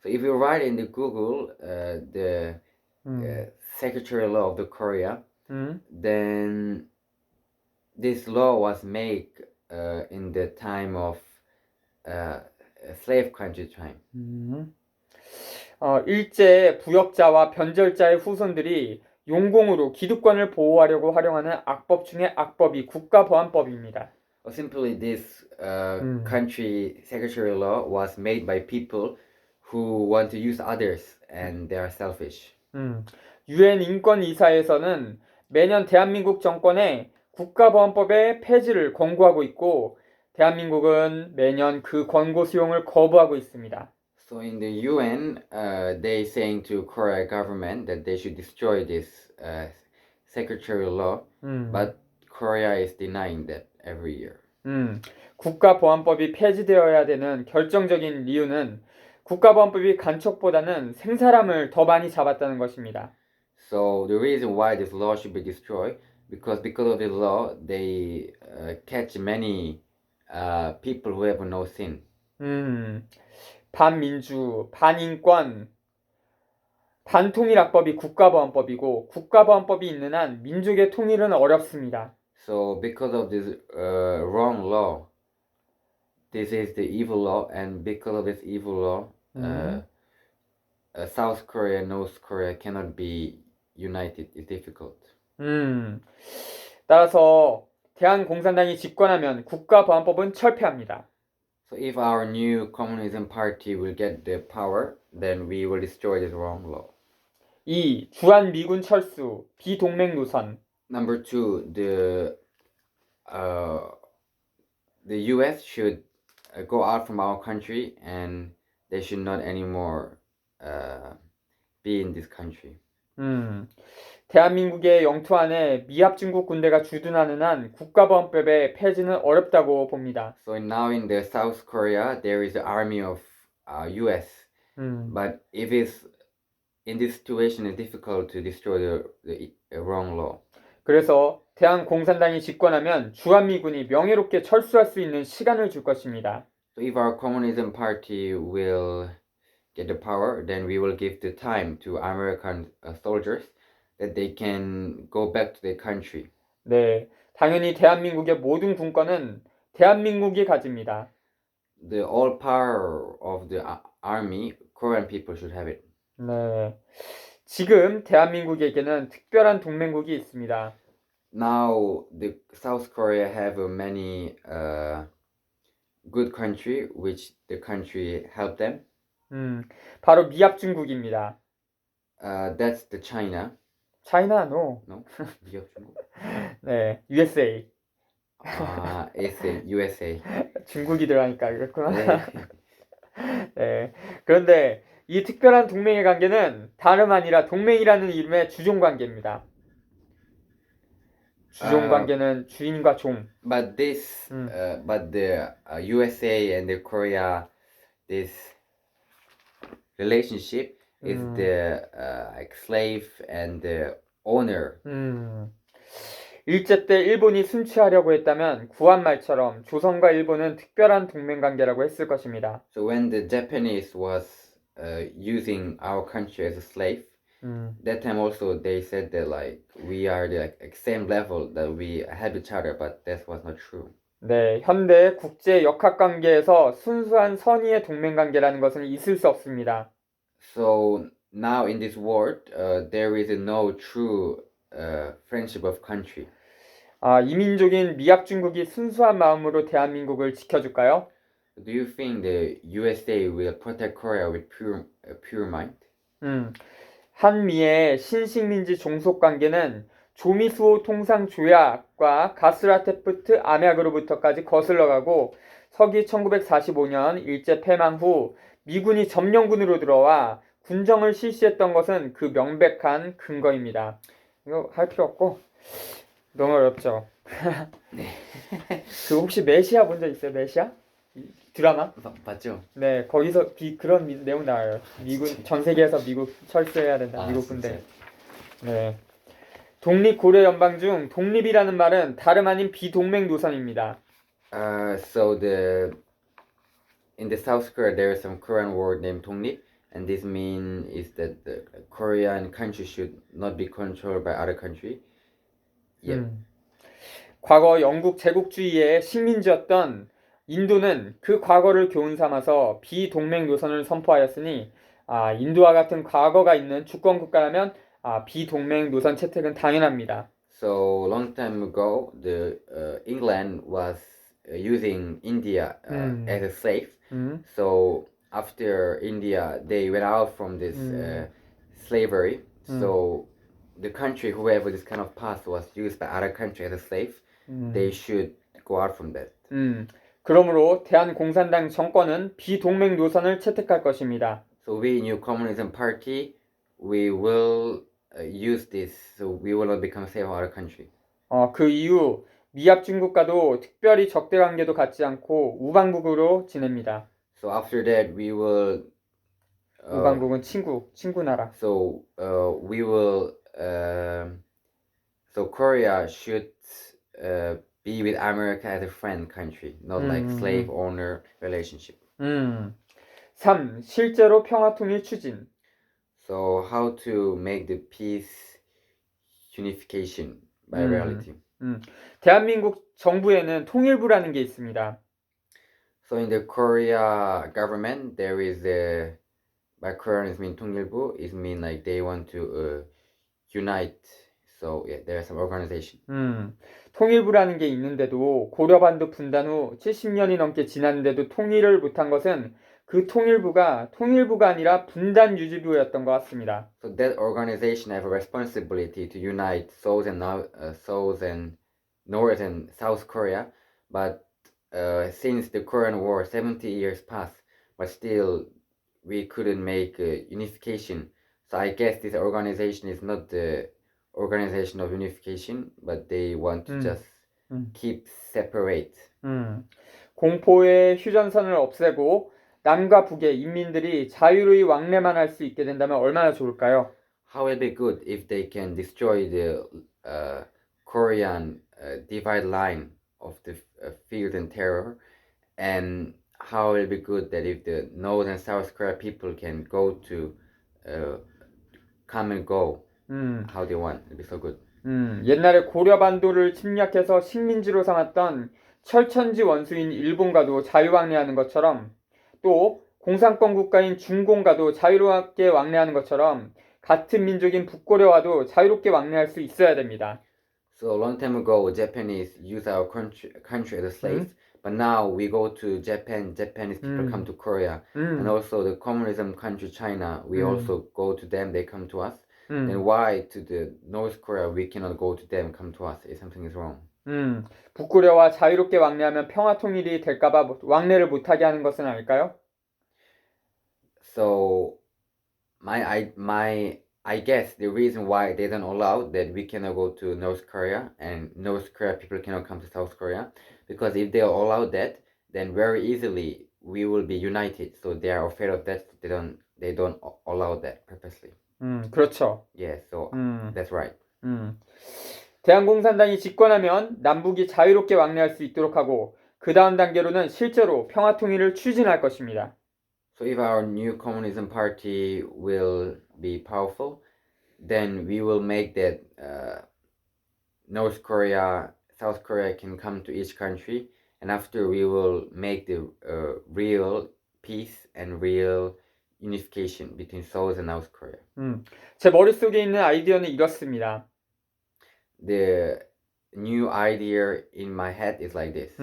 B: So if you write in the Google the
A: 음,
B: secretary law of the Korea,
A: 음,
B: then this law was made in the time of uh, slave country time.
A: 음. 일제 부역자와 변절자의 후손들이 용공으로 기득권을 보호하려고 활용하는 악법 중에 악법이 국가보안법입니다.
B: Or simply, this
A: 음,
B: country secretary law was made by people who want to use others and they are selfish.
A: 유엔 인권이사에서는 매년 대한민국 정권에 국가보안법의 폐지를 권고하고 있고 대한민국은 매년 그 권고 수용을 거부하고 있습니다.
B: So in the UN, they saying to Korea government that they should destroy this secretarial law,
A: 음,
B: but Korea is denying that every year.
A: 국가보안법이 폐지되어야 되는 결정적인 이유는 국가보안법이 간첩보다는 생사람을 더 많이 잡았다는 것입니다.
B: So the reason why this law should be destroyed, because of this law, they catch many people who have no sin.
A: 반민주, 반인권, 반통일악법이 국가보안법이고 국가보안법이 있는 한 민족의 통일은 어렵습니다.
B: So because of this wrong law, this is the evil law, and because of this evil law, South Korea and North Korea cannot be united. It's difficult.
A: 따라서 대한공산당이 집권하면 국가보안법은 철폐합니다.
B: So if our new communism party will get the power, then we will destroy this wrong law.
A: 2. 주한미군 철수, 비동맹 노선.
B: Number two, the U.S. should go out from our country, and they should not anymore be in this country.
A: 대한민국의 영토 안에 미합중국 군대가 주둔하는 한 국가보안법의 폐지는 어렵다고 봅니다.
B: So now in the South Korea, there is the army of U.S. But if it's in this situation, it's difficult to destroy the wrong law.
A: 그래서 대한공산당이 집권하면 주한미군이 명예롭게 철수할 수 있는 시간을 줄 것입니다.
B: So if our communism party will get the power, then we will give the time to American soldiers that they can go back to their country.
A: 네, 당연히 대한민국의 모든 군권은 대한민국이 가집니다.
B: The all power of the army, Korean people should have it.
A: 네, 지금 대한민국에게는 특별한 동맹국이 있습니다.
B: Now the South Korea have many good country which the country help them.
A: 바로 미합중국입니다.
B: That's the China.
A: China, no.
B: No? 미합중국.
A: 네, USA.
B: It's the USA.
A: 중국이 들어가니까 그렇구나.
B: 네.
A: 네. 그런데 이 특별한 동맹의 관계는 다름 아니라 동맹이라는 이름의 주종 관계입니다. 주종 관계는 주인과 종.
B: But this, but the USA and the Korea, this relationship is the like slave and the owner.
A: 일제 때 일본이 순치하려고 했다면 구한말처럼 조선과 일본은 특별한 동맹 관계라고 했을 것입니다.
B: So when the Japanese was using our country as a slave, that time also they said that like we are the like, same level that we have each other, but that was not true.
A: 네, 현대 국제 역학 관계에서 순수한 선의의 동맹 관계라는 것은 있을 수 없습니다.
B: So now in this world, there is no true friendship of country.
A: 이민족인 미합중국이 순수한 마음으로 대한민국을 지켜줄까요?
B: Do you think the USA will protect Korea with pure mind?
A: 한미의 신식민지 종속 관계는 조미수호 통상 조약과 가스라테프트 암약으로부터까지 거슬러가고 서기 1945년 일제 패망 후 미군이 점령군으로 들어와 군정을 실시했던 것은 그 명백한 근거입니다. 이거 할 필요 없고 너무 어렵죠. 그 혹시 메시아 본 적 있어요? 메시아? 드라마?
B: 맞죠?
A: 네, 거기서 그런 내용 나와요. 미군 전 세계에서 미국 철수해야 된다. 미국 군대. 네. 독립 고려 연방 중 독립이라는 말은 다름 아닌 비동맹 노선입니다.
B: So in the South Korea there is some Korean word named 독립, and this mean is that the Korean country should not be controlled by other country. Yeah.
A: 과거 영국 제국주의의 식민지였던 인도는 그 과거를 교훈 삼아서 비동맹 노선을 선포하였으니 인도와 같은 과거가 있는 주권 국가라면 비동맹 노선 채택은 당연합니다.
B: So long time ago, the England was using India as a slave. So after India, they went out from this slavery. So the country, whoever this kind of past was used by other country as a slave, they should go out from that.
A: 그러므로 대한공산당 정권은 비동맹 노선을 채택할 것입니다.
B: So we, New Communism Party, we will use this. So we will not become slave of other country.
A: 그 이후 미합 중국과도 특별히 적대 관계도 갖지 않고 우방국으로 지냅니다.
B: So after that, we will.
A: 우방국은 친구 나라.
B: So we will. So Korea should be with America as a friend country, not like slave owner relationship.
A: 3. 실제로 평화 통일 추진.
B: So how to make the peace unification by reality.
A: 대한민국 정부에는 통일부라는 게 있습니다.
B: So in the Korea government, there is a, by Korean it mean 통일부, it mean like they want to unite. So yeah, there are some organization.
A: 통일부라는 게 있는데도 고려반도 분단 후 70년이 넘게 지났는데도 통일을 못한 것은 그 통일부가 아니라 분단 유지부였던 것 같습니다.
B: So that organization have a responsibility to unite South and North and South Korea, but since the Korean War, 70 years passed, but still we couldn't make unification. So I guess this organization is not the organization of unification, but they want to just keep separate.
A: 공포의 휴전선을 없애고 남과 북의 인민들이 자유로이 왕래만 할 수 있게 된다면 얼마나 좋을까요?
B: How will it be good if they can destroy the Korean divide line of the fear and terror, and how will it be good that if the North and South Korea people can go to come and go how they want, it'll be so good.
A: 옛날에 고려반도를 침략해서 식민지로 삼았던 철천지 원수인 일본과도 자유왕래하는 것처럼 또 공산권 국가인 중공과도 자유롭게 왕래하는 것처럼 같은 민족인 북고려와도 자유롭게 왕래할 수 있어야 됩니다.
B: So a long time ago, Japanese used our country as a slave, but now we go to Japan, Japanese people come to Korea, and also the communism country China, we also go to them, they come to us. Then why to the North Korea we cannot go to them, come to us? If something is wrong.
A: 북고려와 자유롭게 왕래하면 평화 통일이 될까봐 왕래를 못하게 하는 것은 아닐까요?
B: So I guess the reason why they don't allow that we cannot go to North Korea and North Korea people cannot come to South Korea, because if they allow that, then very easily we will be united. So they are afraid of that. They don't allow that purposely.
A: 그렇죠.
B: Yeah, so that's right.
A: 대한공산당이 집권하면 남북이 자유롭게 왕래할 수 있도록 하고 그 다음 단계로는 실제로 평화 통일을 추진할 것입니다.
B: So if our new communism party will be powerful, then we will make that North Korea, South Korea can come to each country, and after we will make the real peace and real unification between South and North Korea.
A: 제 머릿속에 있는 아이디어는 이렇습니다.
B: The new idea in my head is like this.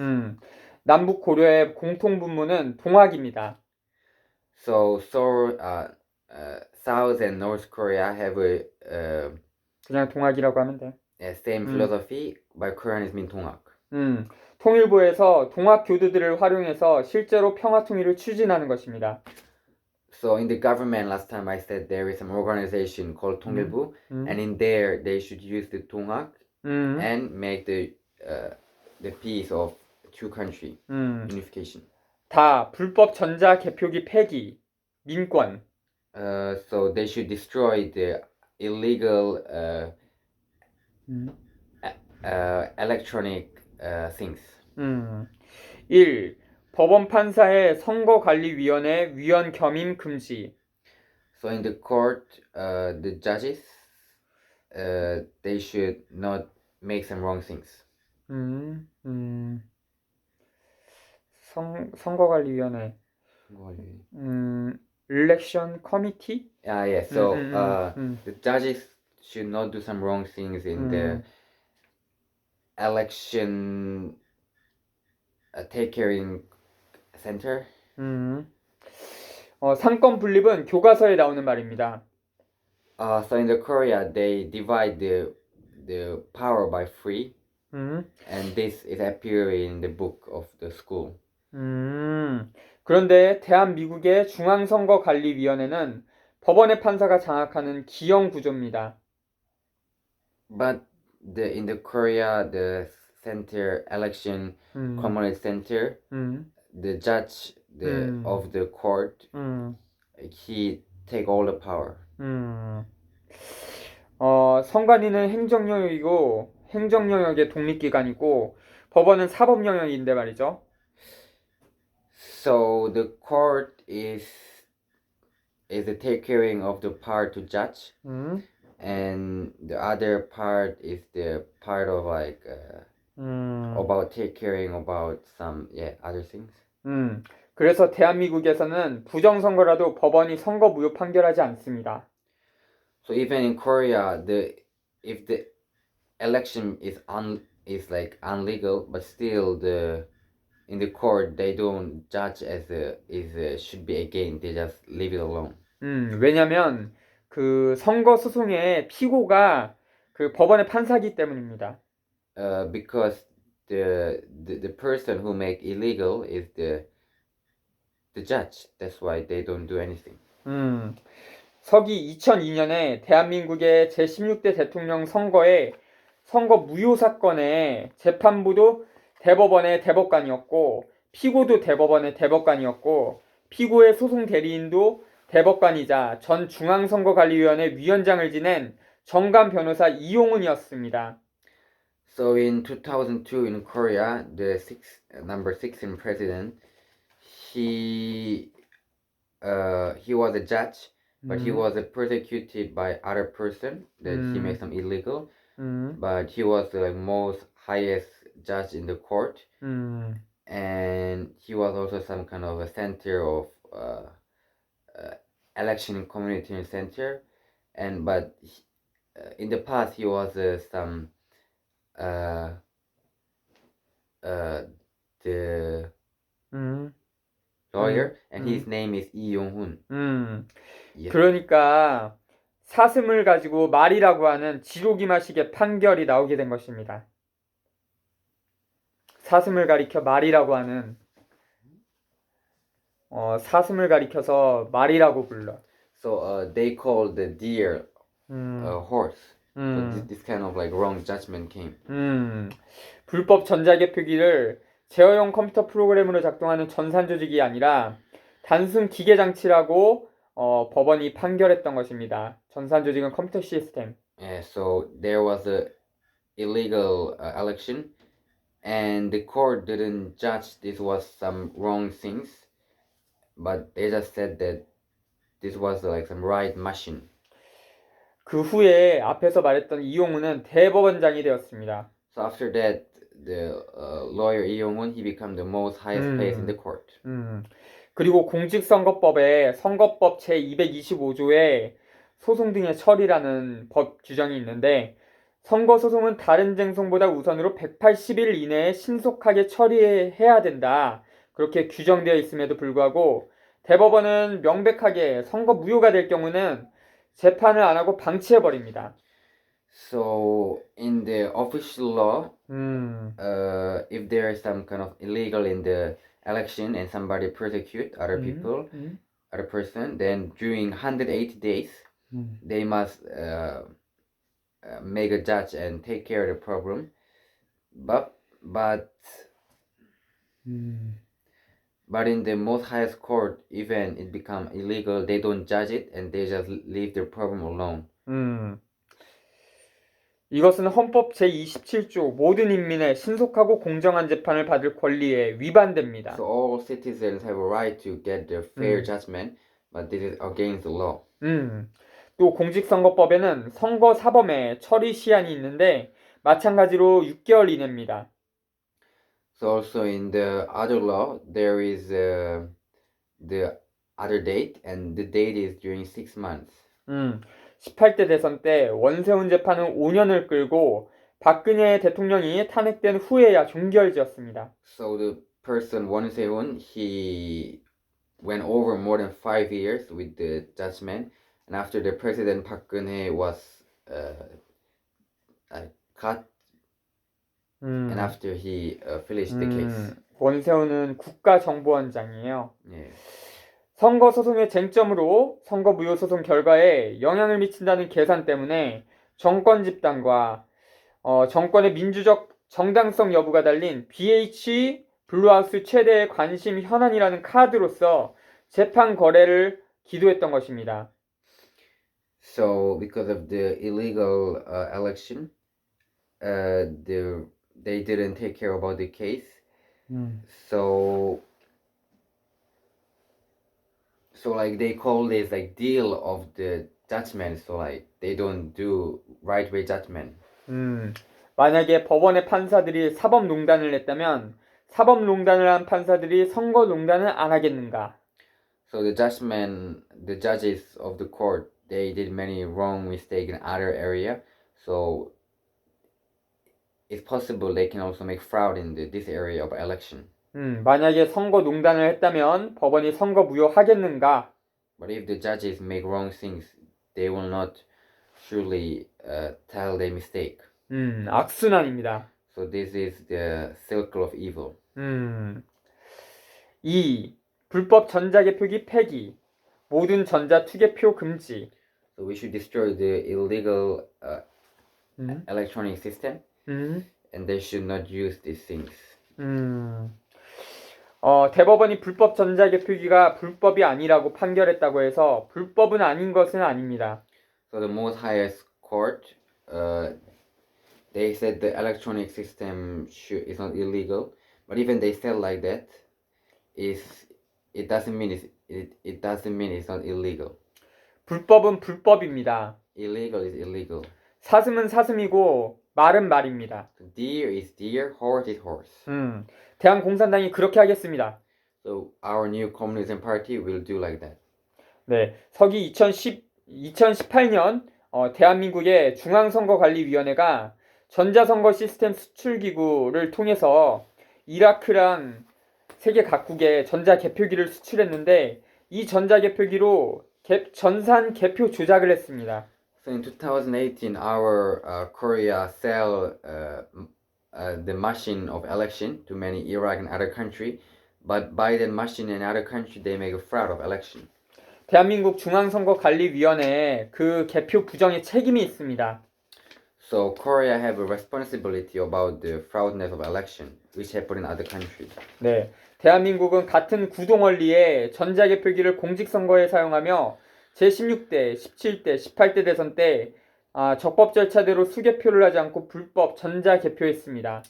A: 남북 고려의 공통 분모는 동학입니다.
B: So South and North Korea have
A: 그냥 동학이라고 하면 돼.
B: same philosophy, by Korean is mean 동학.
A: 통일부에서 동학 교두들을 활용해서 실제로 평화 통일을 추진하는 것입니다.
B: So in the government, last time I said there is some organization called 통일부, and in there they should use the 동학 and make the peace of two country unification.
A: 다 불법 전자 개표기 폐기, 민권.
B: So they should destroy the illegal electronic things.
A: 1. 법원 판사의 선거관리위원회 위원 겸임 금지.
B: So in the court, the judges, they should not make some wrong things.
A: 음, 음, 선거관리위원회, election committee?
B: Yeah. So
A: 음,
B: the judges should not do some wrong things in the election take caring center.
A: 상권 분립은 교과서에 나오는 말입니다.
B: So in the Korea, they divide the power by three, and this is appear in the book of the school.
A: 그런데 대한민국의 중앙선거관리위원회는 법원의 판사가 장악하는 기형 구조입니다.
B: But in the Korea, the center election community center, the judge of the court, he take all the power.
A: 선관위는 행정영역이고 행정영역의 독립기관이고 법원은 사법영역인데 말이죠.
B: So the court is the take caring of the part to judge, and the other part is the part of like about take caring about some other things.
A: 그래서 대한민국에서는 부정선거라도 법원이 선거 무효 판결하지 않습니다.
B: So even in Korea, if the election is like unlegal, but still in the court they don't judge as should be again. They just leave it alone.
A: 왜냐면 그 선거 소송의 피고가 그 법원의 판사기 때문입니다.
B: Because the person who make illegal is the judge. That's why they don't do anything.
A: 서기 2002년에 대한민국의 제16대 대통령 선거의 선거 무효 사건의 재판부도 대법원의 대법관이었고 피고도 대법원의 대법관이었고 피고의 소송 대리인도 대법관이자 전 중앙선거관리위원회 위원장을 지낸 정관 변호사 이용훈이었습니다.
B: So in 2002 in Korea, the number 16 president, he was a judge, but he was persecuted by other person that he made some illegal. But he was the most highest judge in the court, and he was also some kind of a center of election community center, but in the past he was some the lawyer, and his name is Lee Yong-hun. Yes.
A: 그러니까 사슴을 가지고 말이라고 하는 지로기마식의 판결이 나오게 된 것입니다. 사슴을 가리켜 말이라고 하는 사슴을 가리켜서 말이라고 불러.
B: So they call the deer horse. So this kind of like wrong judgment came.
A: 불법 전자개표기를 제어용 컴퓨터 프로그램으로 작동하는 전산 조직이 아니라 단순 기계 장치라고 법원이 판결했던 것입니다. 전산 조직은 컴퓨터 시스템.
B: Yeah, so there was a illegal election, and the court didn't judge this was some wrong things, but they just said that this was like some right machine.
A: 그 후에 앞에서 말했던 이용훈은 대법원장이 되었습니다.
B: So after that, the lawyer Lee Yong-hun, he became the most highest place in the court.
A: 그리고 공직선거법에 선거법 제225조에 소송 등의 처리라는 법 규정이 있는데 선거소송은 다른 쟁송보다 우선으로 180일 이내에 신속하게 처리해야 된다. 그렇게 규정되어 있음에도 불구하고 대법원은 명백하게 선거 무효가 될 경우는 재판을 안 하고 방치해버립니다.
B: So in the official law, if there is some kind of illegal in the election and somebody persecute other people, other person, then during 180 days, they must make a judge and take care of the problem. But in the most highest court, even it become illegal, they don't judge it and they just leave the problem alone.
A: 이것은 헌법 제27조 모든 인민의 신속하고 공정한 재판을 받을 권리에 위반됩니다.
B: So all citizens have a right to get their fair judgment, but this is against the law.
A: 또 공직선거법에는 선거 사범의 처리 시한이 있는데 마찬가지로 6개월 이내입니다.
B: So also in the other law, there is the other date, and the date is during 6 months.
A: 18대 대선 때 원세훈 재판은 5년을 끌고 박근혜 대통령이 탄핵된 후에야 종결지었습니다.
B: So the person Won Se-hoon, he went over more than 5 years with the judgment, and after the president Park Geun-hye was cut, and after he finished the case.
A: 원세훈은 국가정보원장이에요.
B: Yeah.
A: 선거소송의 쟁점으로 선거무효소송 결과에 영향을 미친다는 계산 때문에 정권 집단과 정권의 민주적 정당성 여부가 달린 BH 블루하우스 최대의 관심 현안이라는 카드로서 재판 거래를 기도했던 것입니다.
B: So because of the illegal election, they didn't take care about the case. So like they call this like deal of the judgment. So like they don't do right way judgment.
A: 만약에 법원의 판사들이 사법농단을 했다면 사법농단을 한 판사들이 선거농단을 안 하겠는가?
B: So the judges of the court, they did many wrong mistakes in other area. So it's possible they can also make fraud in this area of election.
A: 만약에 선거농단을 했다면 법원이 선거무효하겠는가?
B: But if the judges make wrong things, they will not surely tell their mistake.
A: 악순환입니다.
B: So this is the circle of evil.
A: 2. 불법 전자개표기 폐기. 모든 전자투개표 금지.
B: So we should destroy the illegal electronic system, and they should not use these things.
A: 대법원이 불법 전자개표기가 불법이 아니라고 판결했다고 해서 불법은 아닌 것은 아닙니다.
B: So the most highest court, they said the electronic system is not illegal, but even they said like that, it doesn't mean it's not illegal.
A: 불법은 불법입니다.
B: Illegal is illegal.
A: 사슴은 사슴이고 말은 말입니다.
B: Deer is deer, horse is horse.
A: 대한공산당이 그렇게 하겠습니다.
B: So our new communism party will do like that.
A: 네, 서기 2018년 대한민국의 중앙선거관리위원회가 전자선거 시스템 수출기구를 통해서 이라크랑 세계 각국에 전자개표기를 수출했는데 이 전자개표기로 전산 개표 조작을 했습니다.
B: So in 2018, our Korea sell the machine of election to many Iraq and other country, but by the machine in other country, they make a fraud of election.
A: 대한민국 중앙선거관리위원회에 그 개표 부정의 책임이 있습니다.
B: So Korea have a responsibility about the fraudness of election, which happened in other countries.
A: 네, 대한민국은 같은 구동원리의 전자개표기를 공직선거에 사용하며 제16대, 17대, 18대 대선 때 적법 절차대로 수개표를 하지 않고 불법 전자개표했습니다.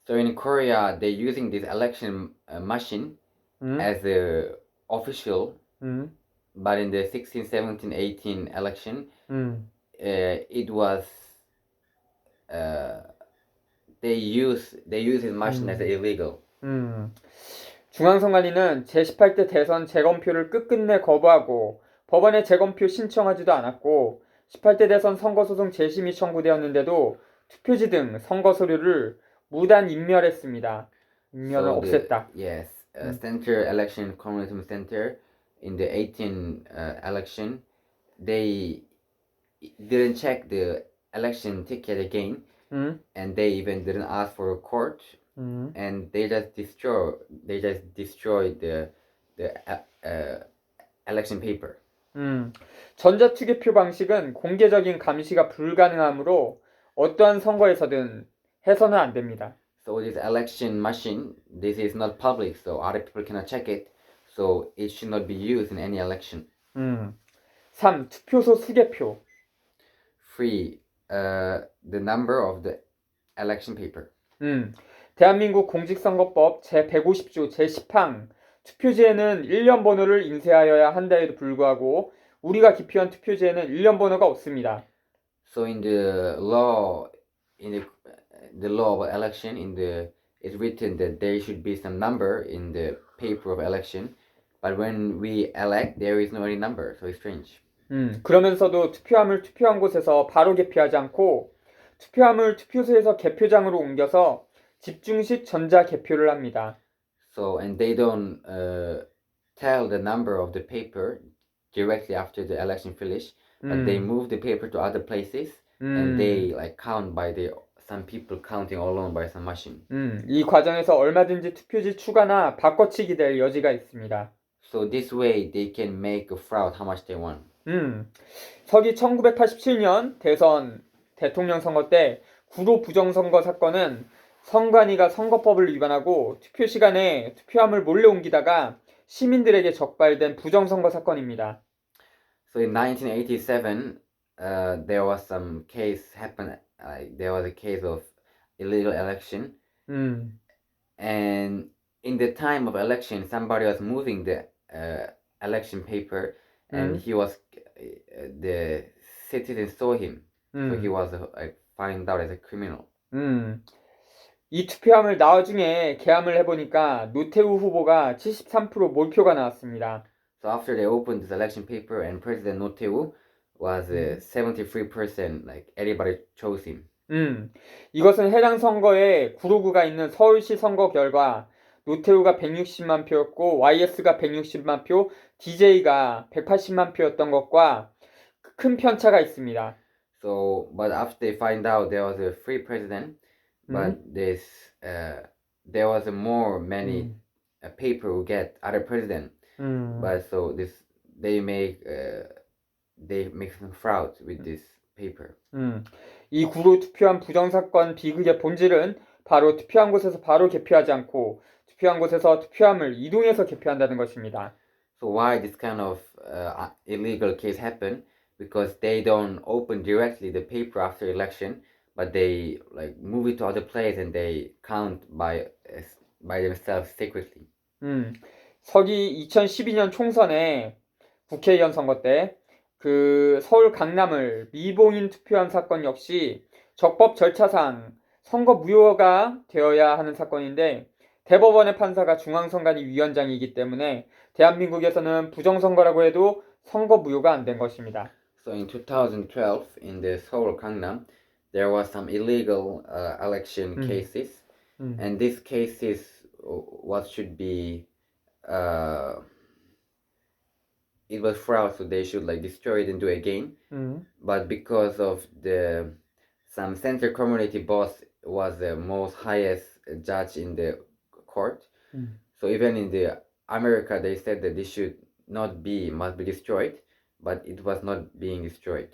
B: So in Korea, they're using this election machine as the official, but in the 16, 17, 18 election, it was they use this machine as illegal.
A: 중앙선관위는 제18대 대선 재검표를 끝끝내 거부하고 법원에 재검표 신청하지도 않았고 18대 대선 선거소송 재심이 청구되었는데도 투표지 등 선거 서류를 무단 인멸했습니다. 인멸을 없앴다.
B: Yes, Center Election Communism Center in the 18 election, they didn't check the election ticket again, and they even didn't ask for a court, and they just destroyed the election paper.
A: 전자투개표 방식은 공개적인 감시가 불가능하므로 어떠한 선거에서든 해서는 안 됩니다.
B: So this election machine, this is not public, so other people cannot check it, so it should not be used in any election.
A: 3. 투표소 수개표.
B: 3. The number of the election paper.
A: 대한민국 공직선거법 제150조 제10항 투표지에는 1년 번호를 인쇄하여야 한다에도 불구하고 우리가 기피한 투표지에는 일련 번호가 없습니다.
B: So in the law, the law of election, it's written that there should be some number in the paper of election, but when we elect, there is no any number. So it's strange.
A: 그러면서도 투표함을 투표한 곳에서 바로 개표하지 않고 투표함을 투표소에서 개표장으로 옮겨서 집중식 전자 개표를 합니다.
B: So and they don't tell the number of the paper directly after the election finish, but they move the paper to other places and they like count by some people counting alone by some machine.
A: 이 과정에서 얼마든지 투표지 추가나 바꿔치기 될 여지가 있습니다.
B: So this way they can make a fraud how much they want.
A: 서기 1987년 대선 대통령 선거 때 구로 부정선거 사건은 선관위가 선거법을 위반하고 투표 시간에 투표함을 몰래 옮기다가 시민들에게 적발된 부정선거 사건입니다.
B: So in 1987, there was some case happen. There was a case of illegal election, and in the time of election, somebody was moving the election paper, and he was the citizen saw him, so he was found out as a criminal.
A: 이 투표함을 나중에 개함을 해보니까 노태우 후보가 73% 몰표가 나왔습니다.
B: So after they opened this election paper and President Notteu was 73%, like everybody chose him.
A: 이것은 해당 선거에 구로구가 있는 서울시 선거 결과 노태우가 160만 표였고 YS가 160만 표, DJ가 180만 표였던 것과 큰 편차가 있습니다.
B: So, but after they find out there was a free president, but there was many paper who get other president. But so they make some fraud with this paper.
A: 이 구로 투표한 부정사건 비극의 본질은 바로 투표한 곳에서 바로 개표하지 않고 투표한 곳에서 투표함을 이동해서 개표한다는 것입니다.
B: So why this kind of illegal case happen? Because they don't open directly the paper after election, but they like move it to other place and they count by themselves secretly.
A: 서기 2012년 총선에 국회의원 선거 때 그 서울 강남을 미봉인 투표한 사건 역시 적법 절차상 선거 무효가 되어야 하는 사건인데 대법원의 판사가 중앙선관위 위원장이기 때문에 대한민국에서는 부정선거라고 해도 선거 무효가 안 된 것입니다.
B: So in 2012, in the Seoul Gangnam, there was some illegal election cases, and these cases what should be it was fraud, so they should like destroy it and do it again. But because of some center community boss was the most highest judge in the court, so even in the America they said that this must be destroyed, but it was not being destroyed.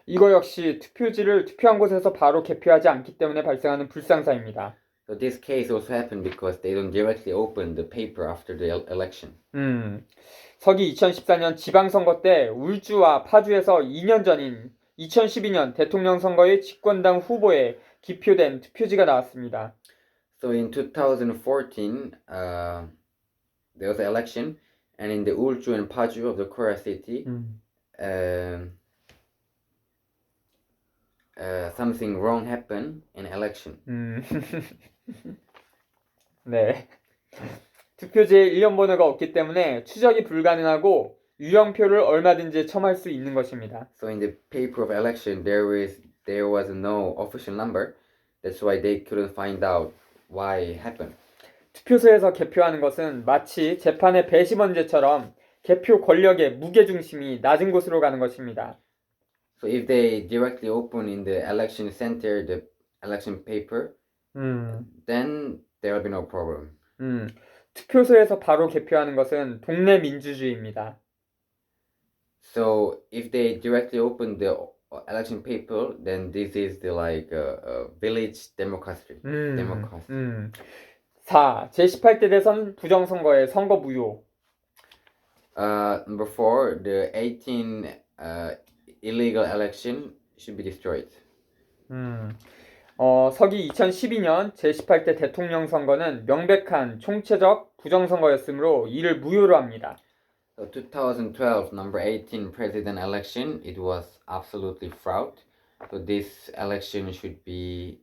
A: 이거 역시 투표지를 투표한 곳에서 바로 개표하지 않기 때문에 발생하는 불상사입니다.
B: So this case also happened because they don't directly open the paper after the election.
A: 서기 2014년 지방선거 때 울주와 파주에서 2년 전인 2012년 대통령 선거의 집권당 후보에 기표된 투표지가 나왔습니다.
B: So in 2014, there was an election, and in the Ulju and Paju of the Korea city, something wrong happened in election.
A: 네. 투표지에 일련 번호가 없기 때문에 추적이 불가능하고 유령표를 얼마든지 첨할 수 있는 것입니다.
B: So in the paper of election, there was no official number. That's why they couldn't find out why it happened.
A: 투표소에서 개표하는 것은 마치 재판의 배심원제처럼 개표 권력의 무게중심이 낮은 곳으로 가는 것입니다.
B: So if they directly open in the election center the election paper, then there will be no problem.
A: 투표소에서 바로 개표하는 것은 동네 민주주의입니다.
B: So if they directly open the election paper, then this is the village democracy. democracy.
A: 4. 제18대 대선 부정선거의 선거 무효.
B: Number 4, the 18 illegal election should be destroyed.
A: 서기 2012년 제18대 대통령 선거는 명백한 총체적 부정선거였으므로 이를 무효로 합니다.
B: So 2012 number 18 president election, it was absolutely fraud. So this election should be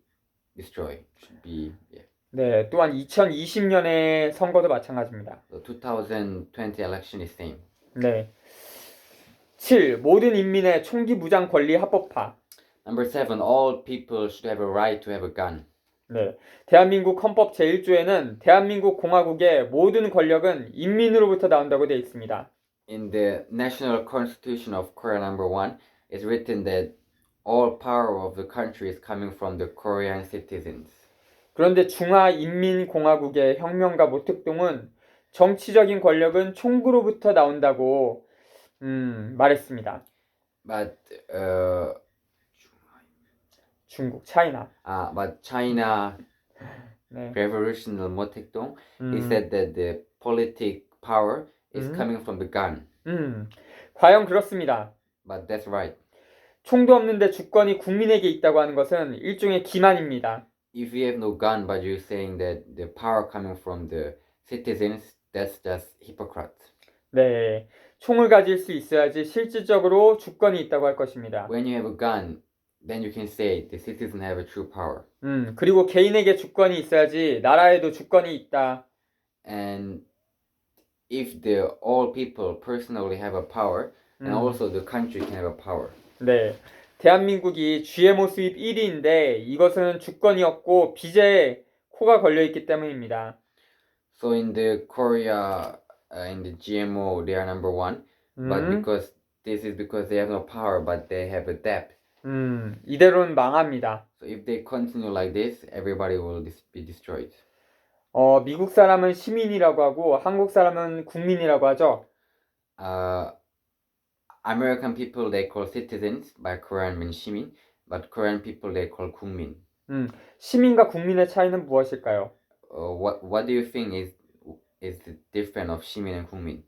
B: destroyed. Should be yeah.
A: 네, 또한 2020년의 선거도 마찬가지입니다.
B: So 2020 election is same.
A: 네. 7. 모든 인민의 총기 무장 권리 합법화.
B: Number 7, all people should have a right to have a gun.
A: 네. 대한민국 헌법 제1조에는 대한민국 공화국의 모든 권력은 인민으로부터 나온다고 되어 있습니다.
B: In the National Constitution of Korea number 1, it's written that all power of the country is coming from the Korean citizens.
A: 그런데 중화인민공화국의 혁명가 모택동은 정치적인 권력은 총구로부터 나온다고 말했습니다.
B: But
A: 중국, 차이나.
B: but China
A: 네.
B: Revolutionary Mo Taedong, he said that the politic power is coming from the gun.
A: 과연 그렇습니다.
B: But that's right.
A: 총도 없는데 주권이 국민에게 있다고 하는 것은 일종의 기만입니다.
B: If you have no gun, but you're saying that the power coming from the citizens, that's just hypocrite.
A: 네, 총을 가질 수 있어야지 실질적으로 주권이 있다고 할 것입니다.
B: When you have a gun, then you can say the citizens have a true power.
A: 그리고 개인에게 주권이 있어야지 나라에도 주권이 있다.
B: And if the all people personally have a power, and also the country can have a power.
A: 네, 대한민국이 GMO 수입 1위인데 이것은 주권이 없고 빚에 코가 걸려 있기 때문입니다.
B: So in the Korea, in the GMO, they are number 1, but because this is because they have no power, but they have a debt.
A: 이대로는 망합니다.
B: So if they continue like this, everybody will be destroyed.
A: 미국 사람은 시민이라고 하고 한국 사람은 국민이라고 하죠.
B: American people they call citizens, by Korean means 시민, but Korean people they call 국민.
A: 시민과 국민의 차이는 무엇일까요?
B: What do you think is the difference of 시민 and 국민?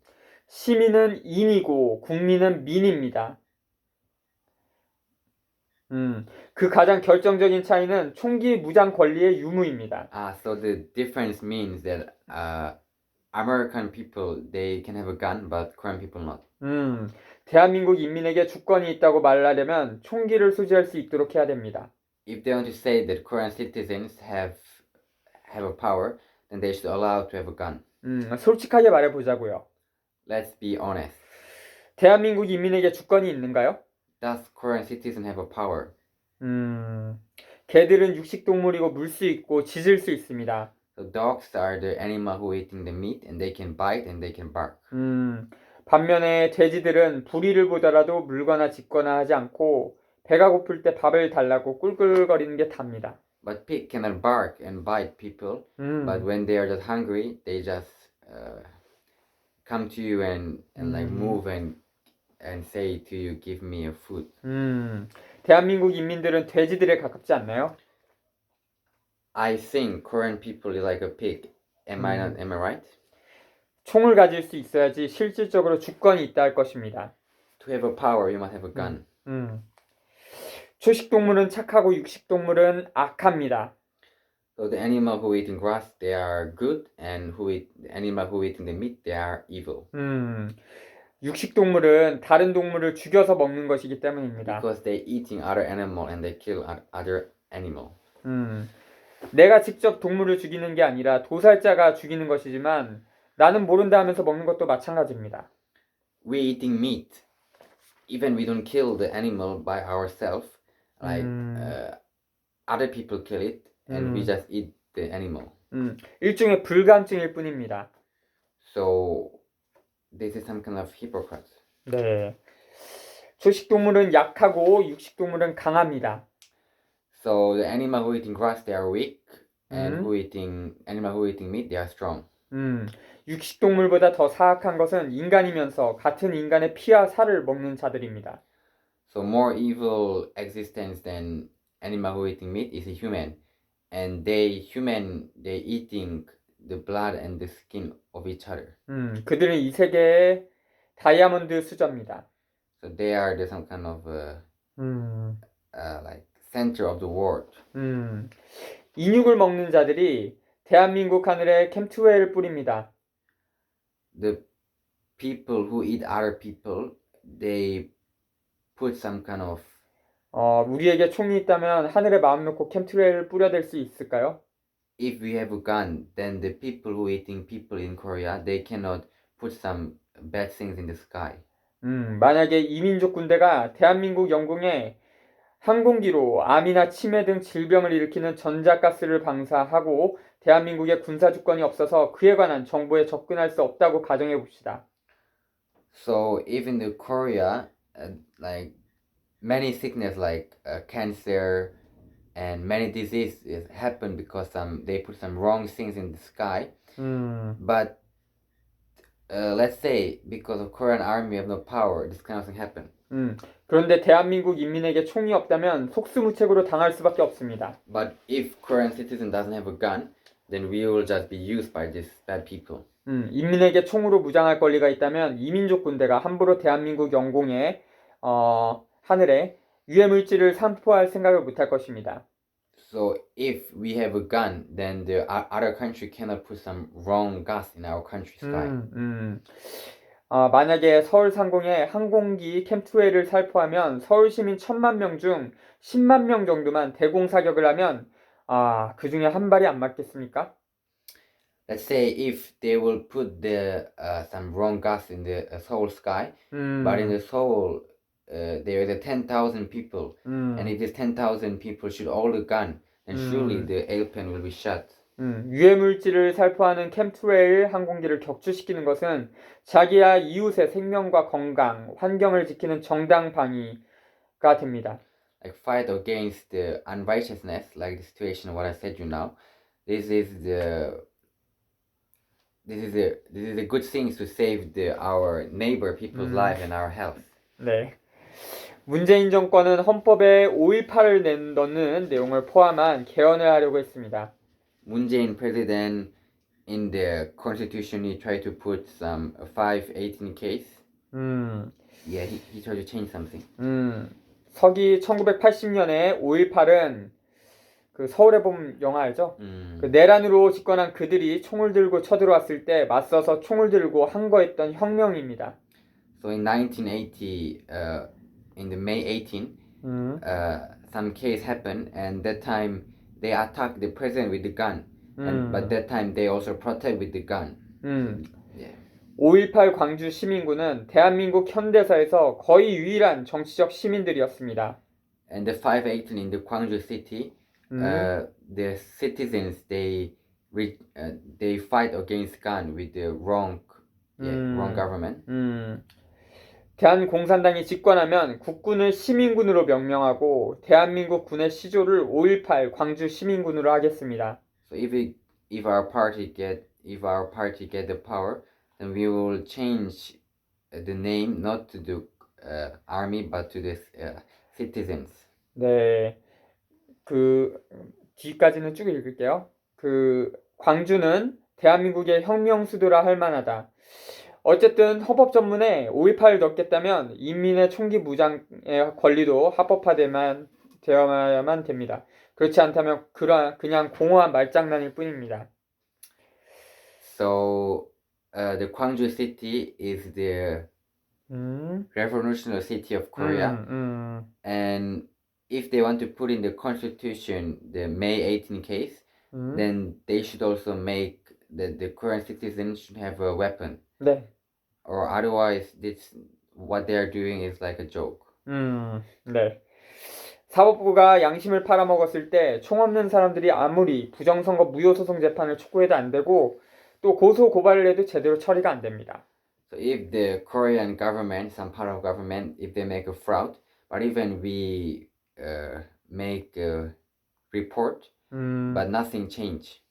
A: 시민은 인이고 국민은 민입니다. 그 가장 결정적인 차이는 총기 무장 권리의 유무입니다.
B: So the difference means that American people they can have a gun, but Korean people not.
A: 대한민국 인민에게 주권이 있다고 말하려면 총기를 소지할 수 있도록 해야 됩니다.
B: If they want to say that Korean citizens have a power, then they should allow to have a gun.
A: 솔직하게 말해보자고요.
B: Let's be honest.
A: 대한민국 인민에게 주권이 있는가요?
B: Does Korean citizen have a power?
A: 개들은 육식동물이고 물 수 있고 짖을 수 있습니다.
B: So dogs are the animal who eating the meat, and they can bite and they can bark.
A: 반면에 돼지들은 불의를 보더라도 물거나 짖거나 하지 않고 배가 고플 때 밥을 달라고 꿀꿀거리는 게 답니다.
B: But pig cannot bark and bite people, but when they are just hungry, they just come to you and like move and say to you, give me a food.
A: 대한민국 인민들은 돼지들에 가깝지 않나요?
B: I think Korean people is like a pig. Am I right?
A: 총을 가질 수 있어야지 실질적으로 주권이 있다 할 것입니다.
B: To have a power, you must have a gun.
A: 초식동물은 착하고 육식동물은 악합니다.
B: So the animal who eating grass, they are good, and the animal who eating the meat, they are evil.
A: 육식동물은 다른 동물을 죽여서 먹는 것이기 때문입니다.
B: Because they eating other animal and they kill other animal.
A: 내가 직접 동물을 죽이는 게 아니라 도살자가 죽이는 것이지만 나는 모른다 하면서 먹는 것도 마찬가지입니다.
B: We eating meat, even we don't kill the animal by ourselves, like other people kill it, and we just eat the animal.
A: 일종의 불감증일 뿐입니다.
B: So this is some kind of hypocrite.
A: 네. 초식동물은 약하고 육식동물은 강합니다.
B: So the animal who eating grass, they are weak, and animal who eating meat, they are strong.
A: 육식동물보다 더 사악한 것은 인간이면서 같은 인간의 피와 살을 먹는 자들입니다.
B: So more evil existence than animal who eating meat is a human, and they eating the blood and the skin of each other.
A: 그들은 이 세계의 다이아몬드 수저입니다.
B: So they are some kind of like center of the world.
A: 인육을 먹는 자들이 대한민국 하늘에 캠트웨이를 뿌립니다.
B: The people who eat other people, they put some kind of
A: 우리에게 총이 있다면 하늘에 마음 놓고 캠트레일을 뿌려댈 수 있을까요?
B: if we have a gun, then the people who eating people in Korea, they cannot put some bad things in the sky.
A: 만약에 이민족 군대가 대한민국 영공에 항공기로 암이나 치매 등 질병을 일으키는 전자가스를 방사하고 대한민국에 군사 주권이 없어서 그에 관한 정보에 접근할 수 없다고 가정해 봅시다.
B: So even the Korea, like many sickness like cancer and many diseases happen because they put some wrong things in the sky. But let's say because of Korean army have no power, this kind of thing happen.
A: 그런데 대한민국 인민에게 총이 없다면 속수무책으로 당할 수밖에 없습니다.
B: But if Korean citizen doesn't have a gun, then we will just be used by these bad people.
A: 인민에게 총으로 무장할 권리가 있다면 이민족 군대가 함부로 대한민국 영공에 하늘에 유해 물질을 산포할 생각을 못할 것입니다.
B: So if we have a gun, then the other country cannot put some wrong gas in our country sky.
A: 만약에 서울 상공에 항공기 캠2A를 살포하면 서울 시민 1000만 명 중 10만 명 정도만 대공사격을 하면 그 중에 한 발이 안 맞겠습니까?
B: Let's say if they will put some wrong gas in the Seoul sky, but in the Seoul there is 10,000 people, and if these 10,000 people shoot all the gun, then surely the airplane will be shot.
A: 유해 물질을 살포하는 캠2A 항공기를 격추시키는 것은 자기와 이웃의 생명과 건강, 환경을 지키는 정당 방위가 됩니다.
B: Like fight against the unrighteousness, like the situation what I said you now. This is a good thing to save our neighbor people's life and our health.
A: 네. 문재인 정권은 헌법에 5.18을 넣는 내용을 포함한 개헌을 하려고 했습니다.
B: Moon Jae-in president in the constitution he tried to put some 518 case. Yeah, he tried to change something.
A: 서기 1980년에 5.18은 그 서울의 봄 영화 알죠? 그 내란으로 집권한 그들이 총을 들고 쳐들어왔을 때 맞서서 총을 들고 항거했던 혁명입니다.
B: So in 1980, in the May 18, some case happened, and that time they attacked the president with the gun, but that time they also protect with the gun. Yeah.
A: 5.18 광주 시민군은 대한민국 현대사에서 거의 유일한 정치적 시민들이었습니다.
B: And the 518 in the Gwangju city, the citizens they fight against gun with the wrong government.
A: 대한공산당이 집권하면 국군을 시민군으로 명명하고 대한민국 군의 시조를 5.18 광주 시민군으로 하겠습니다.
B: So if our party get the power, then we will change the name not to the army but to the citizens.
A: 네, 그 뒤까지는 쭉 읽을게요. 그 광주는 대한민국의 혁명 수도라 할 만하다. 어쨌든 헌법 전문에 5.18을 넣겠다면 인민의 총기 무장의 권리도 합법화되어야만 됩니다. 그렇지 않다면 그냥 공허한 말장난일 뿐입니다.
B: So the Gwangju city is the revolutionary city of Korea, and if they want to put in the constitution the May 18 case, then they should also make that the Korean citizens should have a weapon.
A: 네.
B: Or otherwise, what they are doing is like a joke.
A: 네. 사법부가 양심을 팔아먹었을 때 총 없는 사람들이 아무리 부정선거 무효소송 재판을 촉구해도 안 되고 또 고소 고발을 해도 제대로 처리가 안 됩니다.
B: So if the Korean government, some part of government, if they make a fraud, but even we make a report, but nothing change.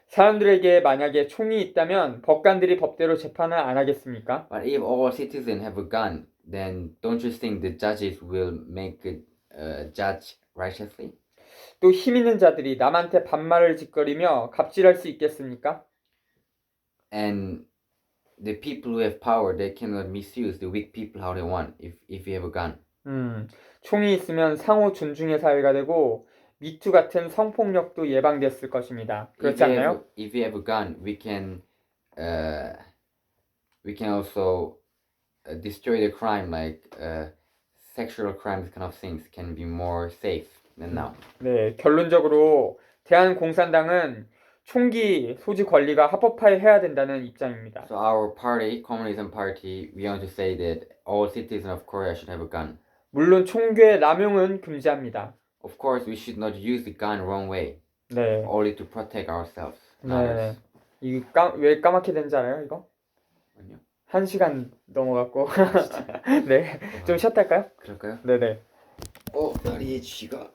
A: 사람들에게 만약에 총이 있다면 법관들이 법대로 재판을 안 하겠습니까?
B: But if all citizens have a gun, then don't you think the judges will make a judge righteously?
A: 또 힘 있는 자들이 남한테 반말을 짓거리며 갑질할 수 있겠습니까?
B: And the people who have power, they cannot misuse the weak people how they want if you have a gun.
A: 총이 있으면 상호 존중의 사회가 되고 미투 같은 성폭력도 예방됐을 것입니다. 그렇지 않나요?
B: If you have a gun, we can we can also destroy the crime, like sexual crimes kind of things can be more safe than now.
A: 네, 결론적으로 대한공산당은 총기 소지 권리가 합법화해야 된다는 입장입니다.
B: So our party, Communism Party, we want to say that all citizens of Korea should have a gun.
A: 물론 총괴 남용은 금지합니다.
B: Of course, we should not use the gun wrong way,
A: 네,
B: only to protect ourselves.
A: 네.
B: others.
A: 왜 까맣게 된지 알아요, 이거?
B: 아니요.
A: 1시간 넘어갔고. 네, 좀 쉬었다 할까요?
B: 그럴까요?
A: 네네.
B: 다리에 쥐가